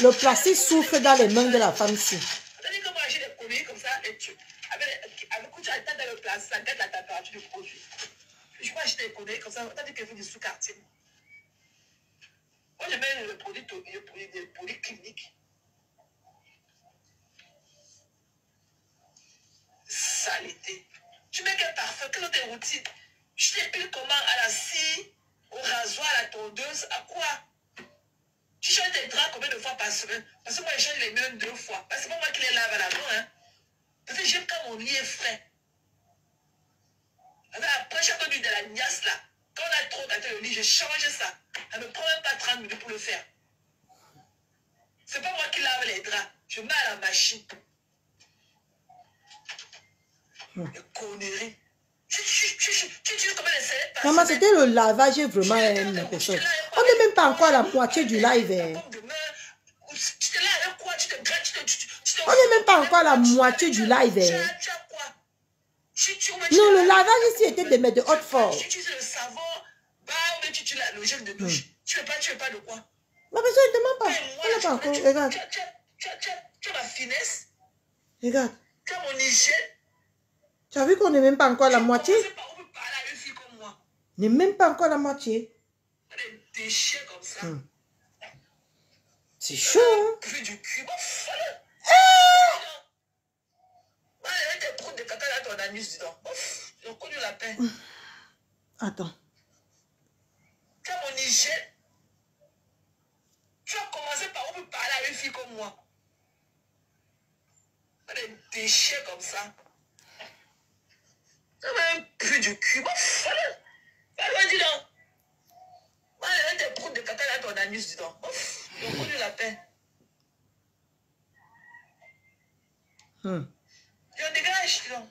le plastique souffle dans les mains de la femme ici. C'est-à-dire que moi, j'ai des produits comme ça, et avec coup, tu attends dans le plastique, ça garde la température du produit. Je peux acheter des produits comme ça, c'est-à-dire qu'il faut du sous-quartier. Moi, je mets le produit clinique. Saleté. Tu mets quel parfum, quelles sont tes routines? Je t'épile comment? À la scie, au rasoir, à la tondeuse, à quoi? Tu changes tes draps combien de fois par semaine? Parce que moi, je change les mêmes 2 fois. Parce que c'est pas moi qui les lave à la main, hein. Parce que j'aime quand mon lit est frais. Après, chaque nuit de la niasse, là, quand on a trop gâté le lit, je change ça. Ça ne me prend même pas 30 minutes pour le faire. C'est pas moi qui lave les draps. Je mets à la machine. Les conneries. Tu combien de scélettes par Maman, semaine? c'était le lavage vraiment une personne. On n'est même pas encore à la moitié du live. On n'est même pas encore à la moitié du live. Non, le lavage ici était de haute force. Tu utilises le savon, mais tu utilises le gel de douche. Tu veux pas de quoi? Ma personne ne demande pas. On n'est pas encore. Regarde. Tu as ma finesse. Regarde. Tu as mon hygiène. Tu as vu qu'on n'est même pas encore à la moitié? On peut parler à une fille comme moi. On n'est même pas encore à la moitié. Des déchets comme ça. C'est chaud, hein? Tu fais du cul. Elle te proutes de caca dans ton anus, dis donc. J'ai connu la paix. Attends. Tu as mon hygiène. Tu as commencé par où peut parler à une fille comme moi. Des déchets comme ça. Tu as même plus du cul. Alors, dis donc. Elle te proutes de caca dans ton anus, dis donc. J'ai connu la paix. Je dégage, dis donc.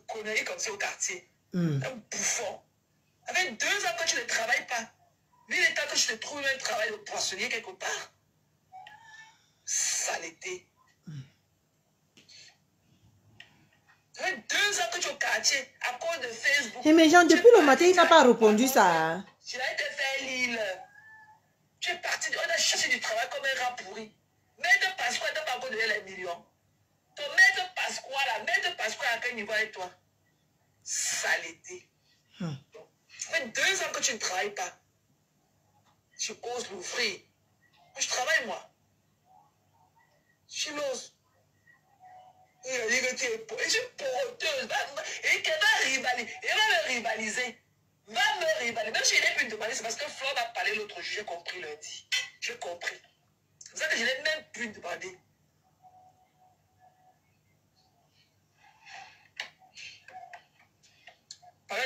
Connerie comme ça au quartier. Un bouffon. Avec 2 ans que tu ne travailles pas. Mais il est temps que je te trouve un travail de poissonnier quelque part. Saleté. Avec 2 ans que tu es au quartier à cause de Facebook. Et mais Jean, depuis le matin, il n'a pas répondu ça. Je l'ai été faire l'île. Tu es parti, on a cherché du travail comme un rat pourri. Maître Pasquale n'a pas encore donné les millions. Ton maître Pasquale, à quel niveau est toi? Saleté. Ça fait 2 ans que tu ne travailles pas. Tu oses l'ouvrir. Je travaille, moi. Je l'ose. Il a dit que tu es pauvre. Je suis porteuse. Et qu'elle va rivaliser. Elle va me rivaliser. Même si je n'ai pu me demander, c'est parce que Flore m'a parlé l'autre jour. J'ai compris lundi. J'ai compris. C'est pour ça que je n'ai même pu demander.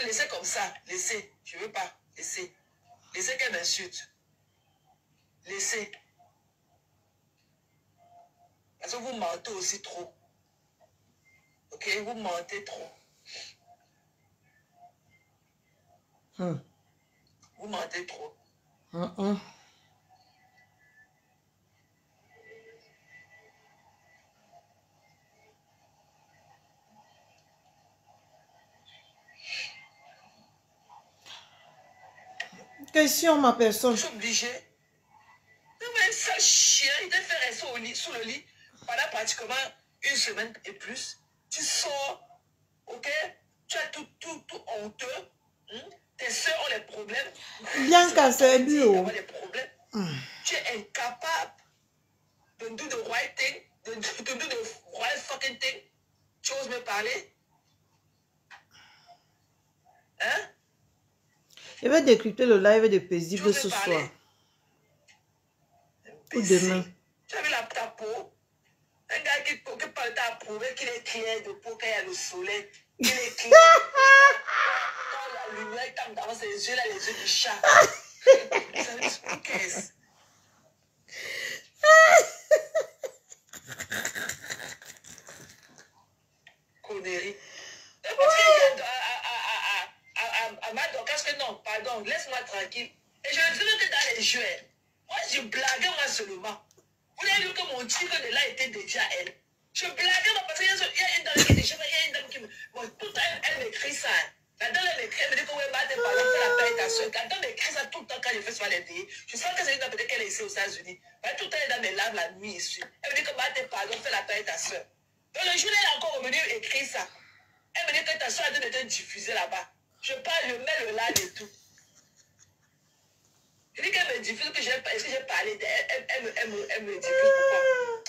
Laissez comme ça. Laissez. Je ne veux pas. Laissez. Laissez qu'elle m'insulte. Laissez. Parce que vous mentez aussi trop. Ok? Vous mentez trop. Vous mentez trop. Question, ma personne. Je suis obligée. Non, mais ça chien, il te fait rester au lit, sous le lit pendant pratiquement 1 semaine et plus. Tu sors, ok? Tu as tout honteux. Tes soeurs ont les problèmes. Bien cassé, lui. Tu es incapable de do the right thing, de do the right fucking thing. Tu oses me parler? Hein? Je vais décrypter le live de paisible ce soir. Ou demain. Tu as vu ta peau? Un gars qui parle prouvé qu'il est clair de peau quand il y a le soleil. Il est clair. Quand il y a lumière tombe dans ses yeux, là, les yeux du chat. Qu'est-ce? Connerie. Parce que non, pardon, laisse-moi tranquille. Et je ne dis que dans les jeux, moi je blaguais moi seulement. Vous avez vu que mon tigre de là était dédié à elle. Je blaguais moi parce qu'il y a une dame qui déchire, il y a une dame qui me... Bon, tout le temps, elle m'écrit ça. La dame, elle m'écrit, elle me dit que oui, bah, t'es pas là, fais la paix avec ta soeur. La dame m'écrit ça tout le temps quand je fais sur les pays. Je sens que c'est une dame peut-être qu'elle est ici aux États-Unis. Bah, tout le temps, elle me lave la nuit ici. Elle me dit que bah, t'es pas là, fais la paix avec ta soeur. Donc le jour, elle est encore revenue écrire ça. Elle me dit que ta soeur a dû être diffusée là-bas. Je parle, je mets le live et tout. Je dis qu'elle me diffuse, que j'ai parlé d'elle, elle me diffuse pourquoi.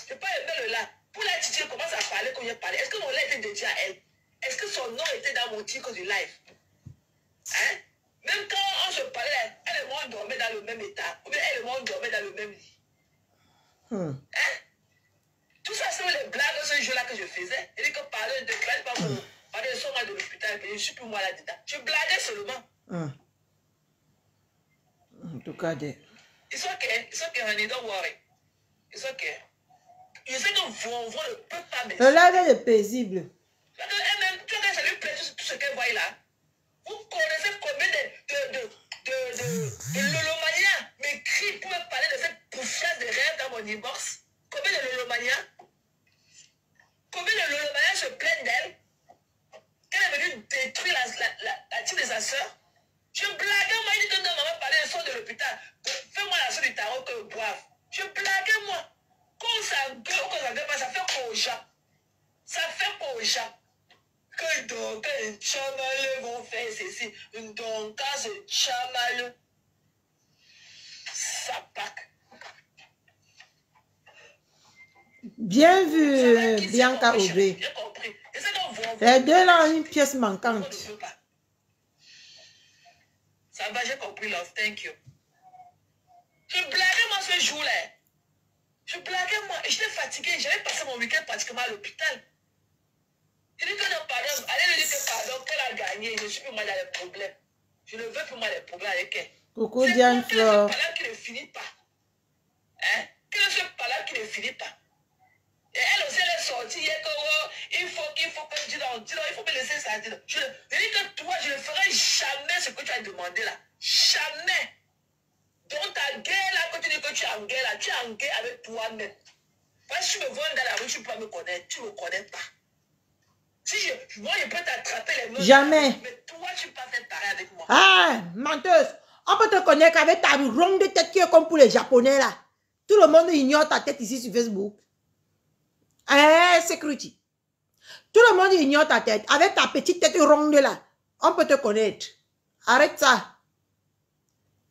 Je parle, je mets le live. Pour la titi, elle commence à parler comme j'ai parlé. Est-ce que mon live était dédié à elle? Est-ce que son nom était dans mon titre du live? Hein? Même quand on se parlait, elle et moi on dormait dans le même état. Ou bien elle et moi on dormait dans le même lit. Hein? Tout ça, c'est les blagues ce jeu-là que je faisais. Je dis que parler de classe, pas pour parler de son mal de l'hôpital, que je suis plus moi là-dedans. Je blaguais seulement. En tout cas, it's okay, honey, don't worry. It's okay. Je sais que on ne peut pas me... Le live est paisible. Elle-même, tu vois que ça lui plaît tout ce qu'elle voit là. Vous connaissez combien de lolomaniens m'écrivent pour me parler de cette poufiasse de rêve dans mon inbox? Combien de lolomaniens? Combien de lolomaniens se plaignent d'elle? Qu'elle est venue détruire la team de sa soeur? Je blaguais, moi, il dit que non, maman parlait de son de l'hôpital. Fais-moi la soeur du tarot que je boive. Je blaguais, moi. Quand ça gueule ou quand ça gueule pas, ça fait pour aux gens. Ça fait pour aux gens. Que donc, un chamal vont faire ceci. Donc, quand ce chamal, ça pack. Bien vu, Bianca Aubé. J'ai compris. Les deux là ont une pièce manquante. Ça va, j'ai compris, love. Thank you. Je blaguais, moi, ce jour-là. Je blaguais, moi. Et j'étais fatiguée. J'avais passé mon week-end pratiquement à l'hôpital. Je dis que non, pardon. Allez lui dire que pardon, qu'elle a gagné. Je suis plus moi dans les problèmes. Je ne veux plus moi les problèmes avec elle. Coucou, Diane Flore. C'est pas qui ne finit pas. Hein? Que ce pas là qui ne finit pas. Et elle aussi, elle est sortie hier que oh, il faut que dis donc, il faut me laisser ça. Je dis que toi, je ne ferai jamais ce que tu as demandé là. Jamais. Donc ta guerre là, quand tu dis que tu es en guerre là, tu es en guerre avec toi-même. Parce que si tu me vois dans la rue, tu ne peux pas me connaître. Tu ne me connais pas. Si moi, je peux t'attraper les mains. Jamais. Mais toi, tu ne peux pas faire pareil avec moi. Ah, menteuse. On peut te connaître avec ta ronde de tête qui est comme pour les Japonais là. Tout le monde ignore ta tête ici sur Facebook. Eh, security. Tout le monde ignore ta tête. Avec ta petite tête ronde là, on peut te connaître. Arrête ça.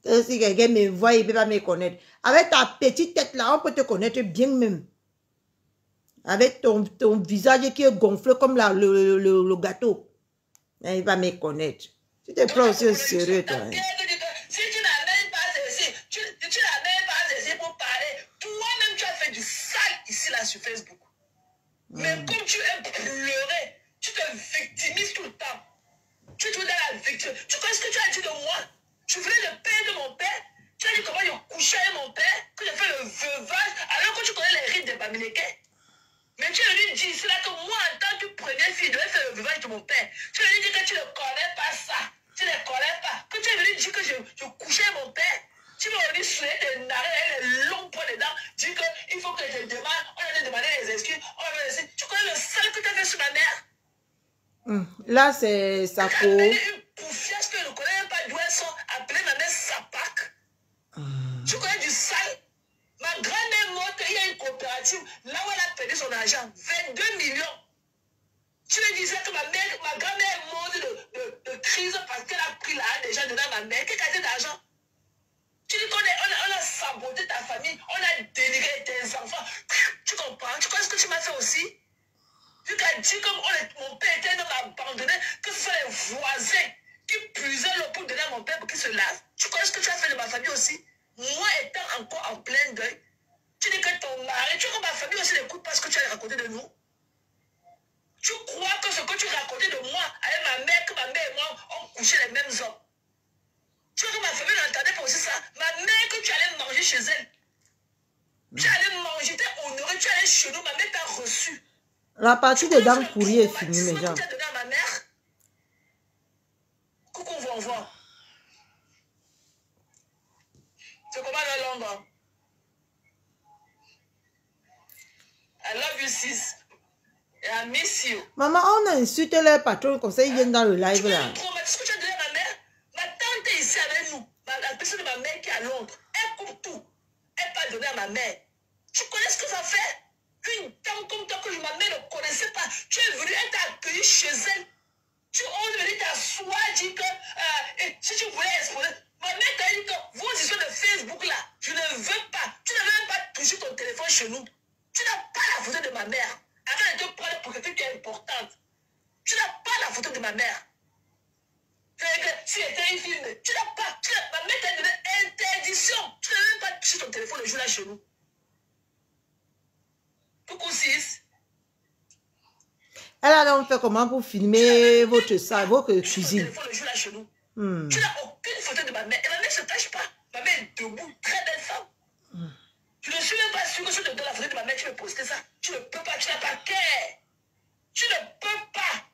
Si quelqu'un me voit, il ne peut pas me connaître. Avec ta petite tête là, on peut te connaître bien même. Avec ton visage qui est gonflé comme le gâteau. Il va me connaître. Tu te prends aussi au sérieux, toi. Si tu n'as même pas ceci, tu n'as même pas ceci pour parler. Toi-même, tu as fait du sale ici, là, sur Facebook. Mais comme tu aimes pleurer, tu te victimises tout le temps. Tu es dans la victime. Tu connais ce que tu as dit de moi? Je voulais le père de mon père. Tu as dit comment je couchais avec mon père, que j'ai fait le veuvage, alors que tu connais les rites des Bamileke. Mais tu as lui dit ici là que moi, en tant que première fille, je devais faire le veuvage de mon père. Tu as lui dit que tu ne connais pas ça. Tu ne connais pas. Que tu as venu dire que je couchais avec mon père. Tu m'as venu souhaiter des narines, les longs points dedans. Dis qu'il faut que je te demande. On a demandé les excuses. Tu connais le sale que tu as fait sur ma mère? Là, c'est Sako. Une poufiasse que je ne connais même pas d'où elles sont. Appelée ma mère Sapak. Tu connais du sale? Ma grand-mère morte, il y a une coopérative. Là où elle a perdu son argent. 22 millions. Tu me disais que ma grand-mère est morte de crise parce qu'elle a pris l'argent déjà dedans ma mère. Qu'est-ce qu'elle a d'argent? Tu dis qu'on a saboté ta famille. On a dénigré tes enfants. Tu comprends? Tu connais ce que tu m'as fait aussi? Tu t'as dit que mon père était un homme abandonné, que ce sont les voisins qui puisaient l'eau pour donner à mon père pour qu'il se lave. Tu connais ce que tu as fait de ma famille aussi? Moi étant encore en plein deuil, tu dis que ton mari, tu crois que ma famille aussi n'écoute pas ce que tu as raconté de nous? Tu crois que ce que tu racontais de moi avec ma mère, que ma mère et moi, on coucher les mêmes hommes. Tu vois que ma famille n'entendait pas aussi ça. Ma mère, que tu allais manger chez elle. Tu allais manger, t'es honoré, tu allais chez nous, ma mère t'a reçu. La partie des dents pourries est finie, mes gens. Tu as donné à ma mère. Coucou, voix. C'est comment la langue? I love you, sis. Et I miss you. Maman, on a insulté leur patron comme ça, ils viennent dans le live là. Ce que tu as donné à ma mère, ma tante est ici avec nous. La personne de ma mère qui est à Londres. Elle coupe tout. Elle n'a pas donné à ma mère. Tu connais ce que ça fait? Une dame comme toi que ma mère ne connaissait pas. Tu es venu, elle t'a accueilli chez elle. Tu oses venir t'asseoir, dire que si tu voulais exposer. Ma mère t'a dit que vos histoires de Facebook là, je ne veux pas. Tu n'as même pas touché ton téléphone chez nous. Tu n'as pas la photo de ma mère. Avant de te prendre pour quelqu'un qui est importante. Tu n'as pas la photo de ma mère. Si elle était une fille, tu n'as pas. Ma mère t'a donné interdiction. Tu n'as même pas touché ton téléphone le jour là chez nous. Coucou 6. Elle a donc fait comment pour filmer votre salle, votre cuisine. Tu n'as aucune photo de ma mère. Et ma mère ne se cache pas. Ma mère est debout, très belle femme. Je ne suis même pas sûr que si je te donne la photo de ma mère, tu veux poster ça. Tu ne peux pas, tu n'as pas cœur. Tu ne peux pas.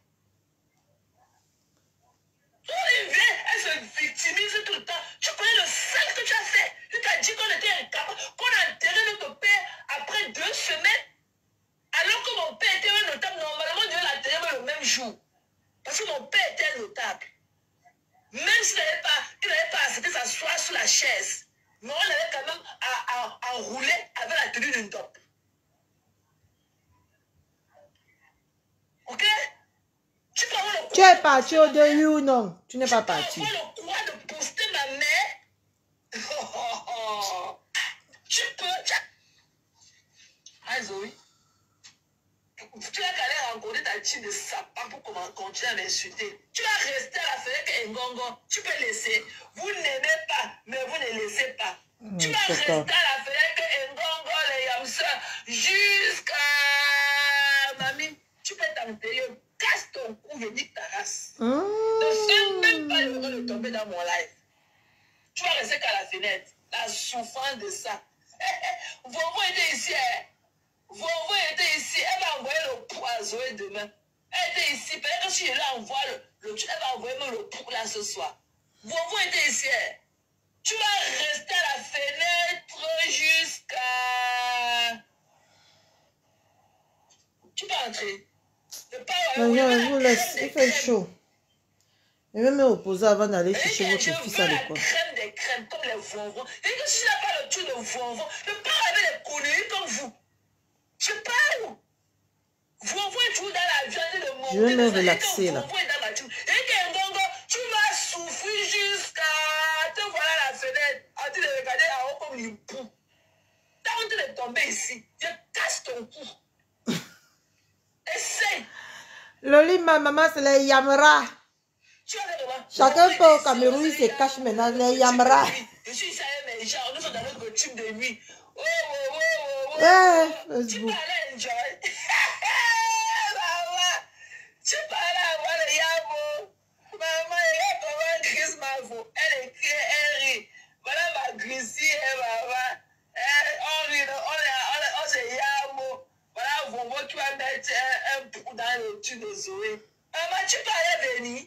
Elle vient, elle se victimise tout le temps. Tu connais le sale que tu as fait. Tu t'as dit qu'on était incapable, qu'on a enterré notre père après 2 semaines. Alors que mon père était un notable, normalement, Dieu l'a enterré le même jour. Parce que mon père était un notable. Même s'il n'avait pas accepté s'asseoir sur la chaise. Mais on avait quand même à rouler avec la tenue d'une dope. Ok? Tu es parti au début ou non? Tu n'es pas parti. Tu peux avoir le courage de poster ma mère. Tu peux. Ah, Zoé. Tu vas aller rencontrer ta team de sapin pour continuer à m'insulter. Tu vas rester à la fenêtre Ngongo. Tu peux laisser. Vous n'aimez pas, mais vous ne laissez pas. Tu vas rester à la fenêtre Ngongo, les yamseurs, jusqu'à mamie. Tu peux t'enterrer. Casse ton cou, venir ta race. Ne fais même pas le droit de tomber dans mon live. Tu vas rester qu'à la fenêtre. La souffrance de ça. Vovo était ici. Vovo était ici. Elle va envoyer le poison demain. Elle était ici. Peut-être que si je lui envoie le truc, elle va envoyer même le pour là ce soir. Vovo était ici. Tu vas rester à la fenêtre jusqu'à... Tu peux entrer. Non, je vous laisse. Il fait chaud. Je vais me reposer avant d'aller chercher votre fils à l'école. Crème des crèmes comme les bonbons. Et que si je n'ai pas le truc de bonbons, je parle avec les conneries comme vous. Je parle. Bonbons est toujours dans la viande de mon. Je vais me relaxer là. Et que Ngongo, tu vas souffrir jusqu'à te voir à la fenêtre. En train de regarder à haut comme une poule. T'as honte de tomber ici. Je casse ton cou. Essaye. Loli, ma maman, c'est les Yamra. Chacun peut au Cameroun, il se cache maintenant, les Yamra. Je suis ici avec mes gens, nous sommes dans notre tube de nuit. Ouais, tu peux aller enjoy. Maman, tu peux aller avoir le yamo. Maman, elle est comme un Christmas. Elle écrit, elle rit. Voilà ma grissie, maman. On rit, on se yamo. Voilà, Vovo qui va mettre un pou dans le tube de Zoé. Maman, tu peux aller venir.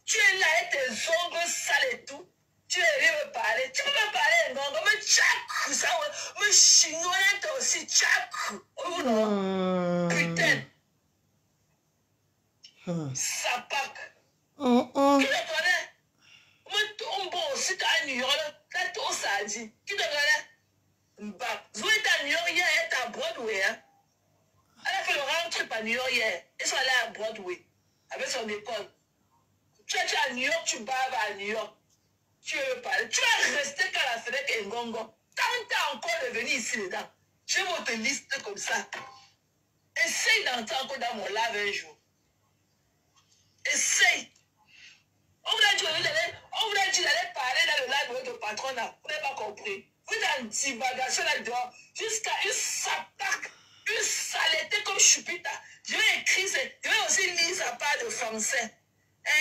Tu es là avec tes ongles sales et tout. Tu es venu me parler. Tu peux me parler, non? Mais tchac, ça, me chignoler toi aussi, tchac. Oh non. Putain. Sapak. Tu le connais? On bon aussi, tu as New York. Là, tout ça dit. Tu te connais? Bah, vous êtes à New York hier, elle est à Broadway. Hein? Elle a fait le round trip à New York hier. Ils sont allés à Broadway avec son école. Tu es à New York, tu baves à New York. Tu veux parler. Tu vas rester qu'à la fenêtre Ngongo. Quand tu as encore revenu ici dedans, je vais votre liste comme ça. Essaye d'entrer encore dans mon live un jour. Essaye. On vous a dit d'aller parler dans le live de votre patron là. Vous n'avez pas compris. Vous êtes en divagation là-dedans. Jusqu'à une sapac, une saleté comme Chupita. Je vais écrire, je vais aussi lire sa part de français.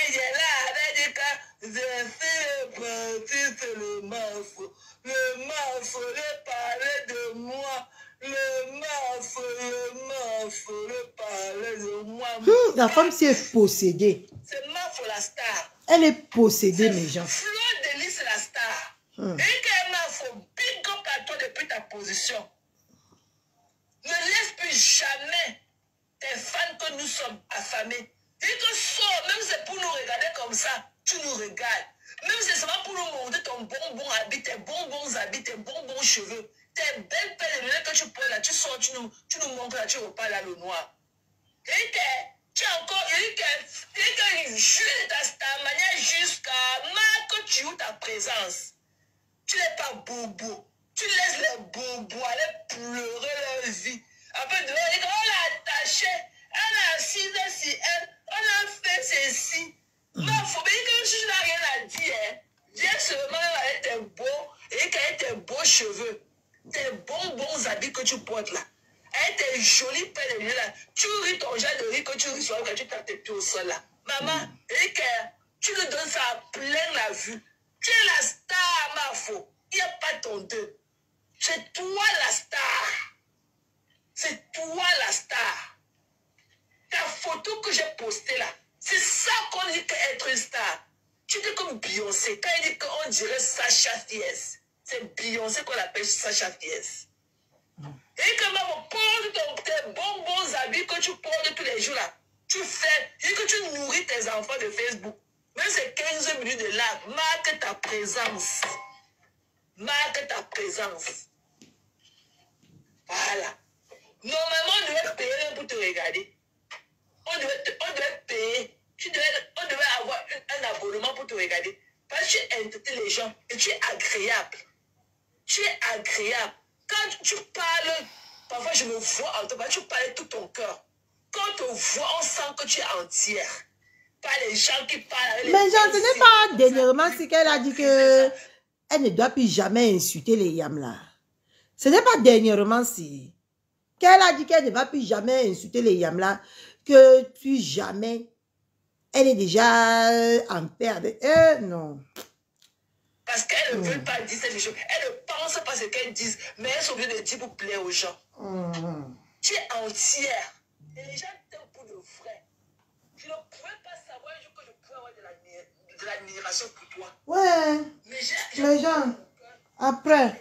elle est là, elle dit que je suis parti, c'est le mafo. Le mafo, le parler de moi. Le mafo, le parler de moi. La femme s'est possédée. C'est mafo la star. Elle est possédée, mes gens. Flo Delis, c'est la star. Et que mafo, big up à toi depuis ta position. Ne laisse plus jamais tes fans que nous sommes affamés. Et que sors, même si c'est pour nous regarder comme ça, tu nous regardes. Même si c'est seulement pour nous montrer ton bonbon habit, tes bonbons habits, tes bonbons cheveux, tes belles pelles de lunettes que tu portes là, tu sors, tu nous montres là, tu repars là le noir. Et que tu as encore, et que juste ta manière jusqu'à que tu joues ta présence. Tu n'es pas bobo. Tu laisses les bobos aller pleurer leur vie. Après, on l'a attaché, on a assise sur elle, on a fait ceci. Mais il faut bien que je n'ai rien à dire. Viens seulement avec tes beaux, et qu'avec tes beaux cheveux, tes bons habits que tu portes là, avec tes jolies pelles de lunettes là, tu ris ton genre de riz que tu ris souvent quand tu tapes tes pieds au sol là. Maman, et que tu nous donnes ça à plein la vue. Tu es la star, ma faux. Il n'y a pas ton deux. C'est toi la star. C'est toi la star. Ta photo que j'ai postée là, c'est ça qu'on dit qu'être une star. Tu dis comme Beyoncé. Quand il dit qu'on dirait Sacha Fierce, c'est Beyoncé qu'on appelle Sacha Fierce. Et que maman, porte tes bons habits que tu portes tous les jours là. Tu fais, et que tu nourris tes enfants de Facebook. Même c'est 15 minutes de live, marque ta présence. Marque ta présence. Voilà. Normalement, on devait payer pour te regarder. On devait payer. On devait avoir un abonnement pour te regarder. Parce que tu entertains les gens et tu es agréable. Tu es agréable. Quand tu parles, parfois je me vois en toi, tu parles tout ton cœur. Quand on te voit, on sent que tu es entière. Pas les gens qui parlent. Mais Jean, ce n'est pas dernièrement ce qu'elle a dit que elle ne doit plus jamais insulter les yams là. Ce n'est pas dernièrement si qu'elle a dit qu'elle ne va plus jamais insulter les yams là, que plus jamais elle est déjà en paix avec eux. Non. Parce qu'elle ne veut pas dire ces choses. Elle ne pense pas ce qu'elle dit, mais elle est obligée de dire pour plaire aux gens. Tu es entière. Et les gens t'aiment pour de vrai. Je ne pouvais pas savoir un jour que je pouvais avoir de l'admiration pour toi. Ouais. Mais Jean, après.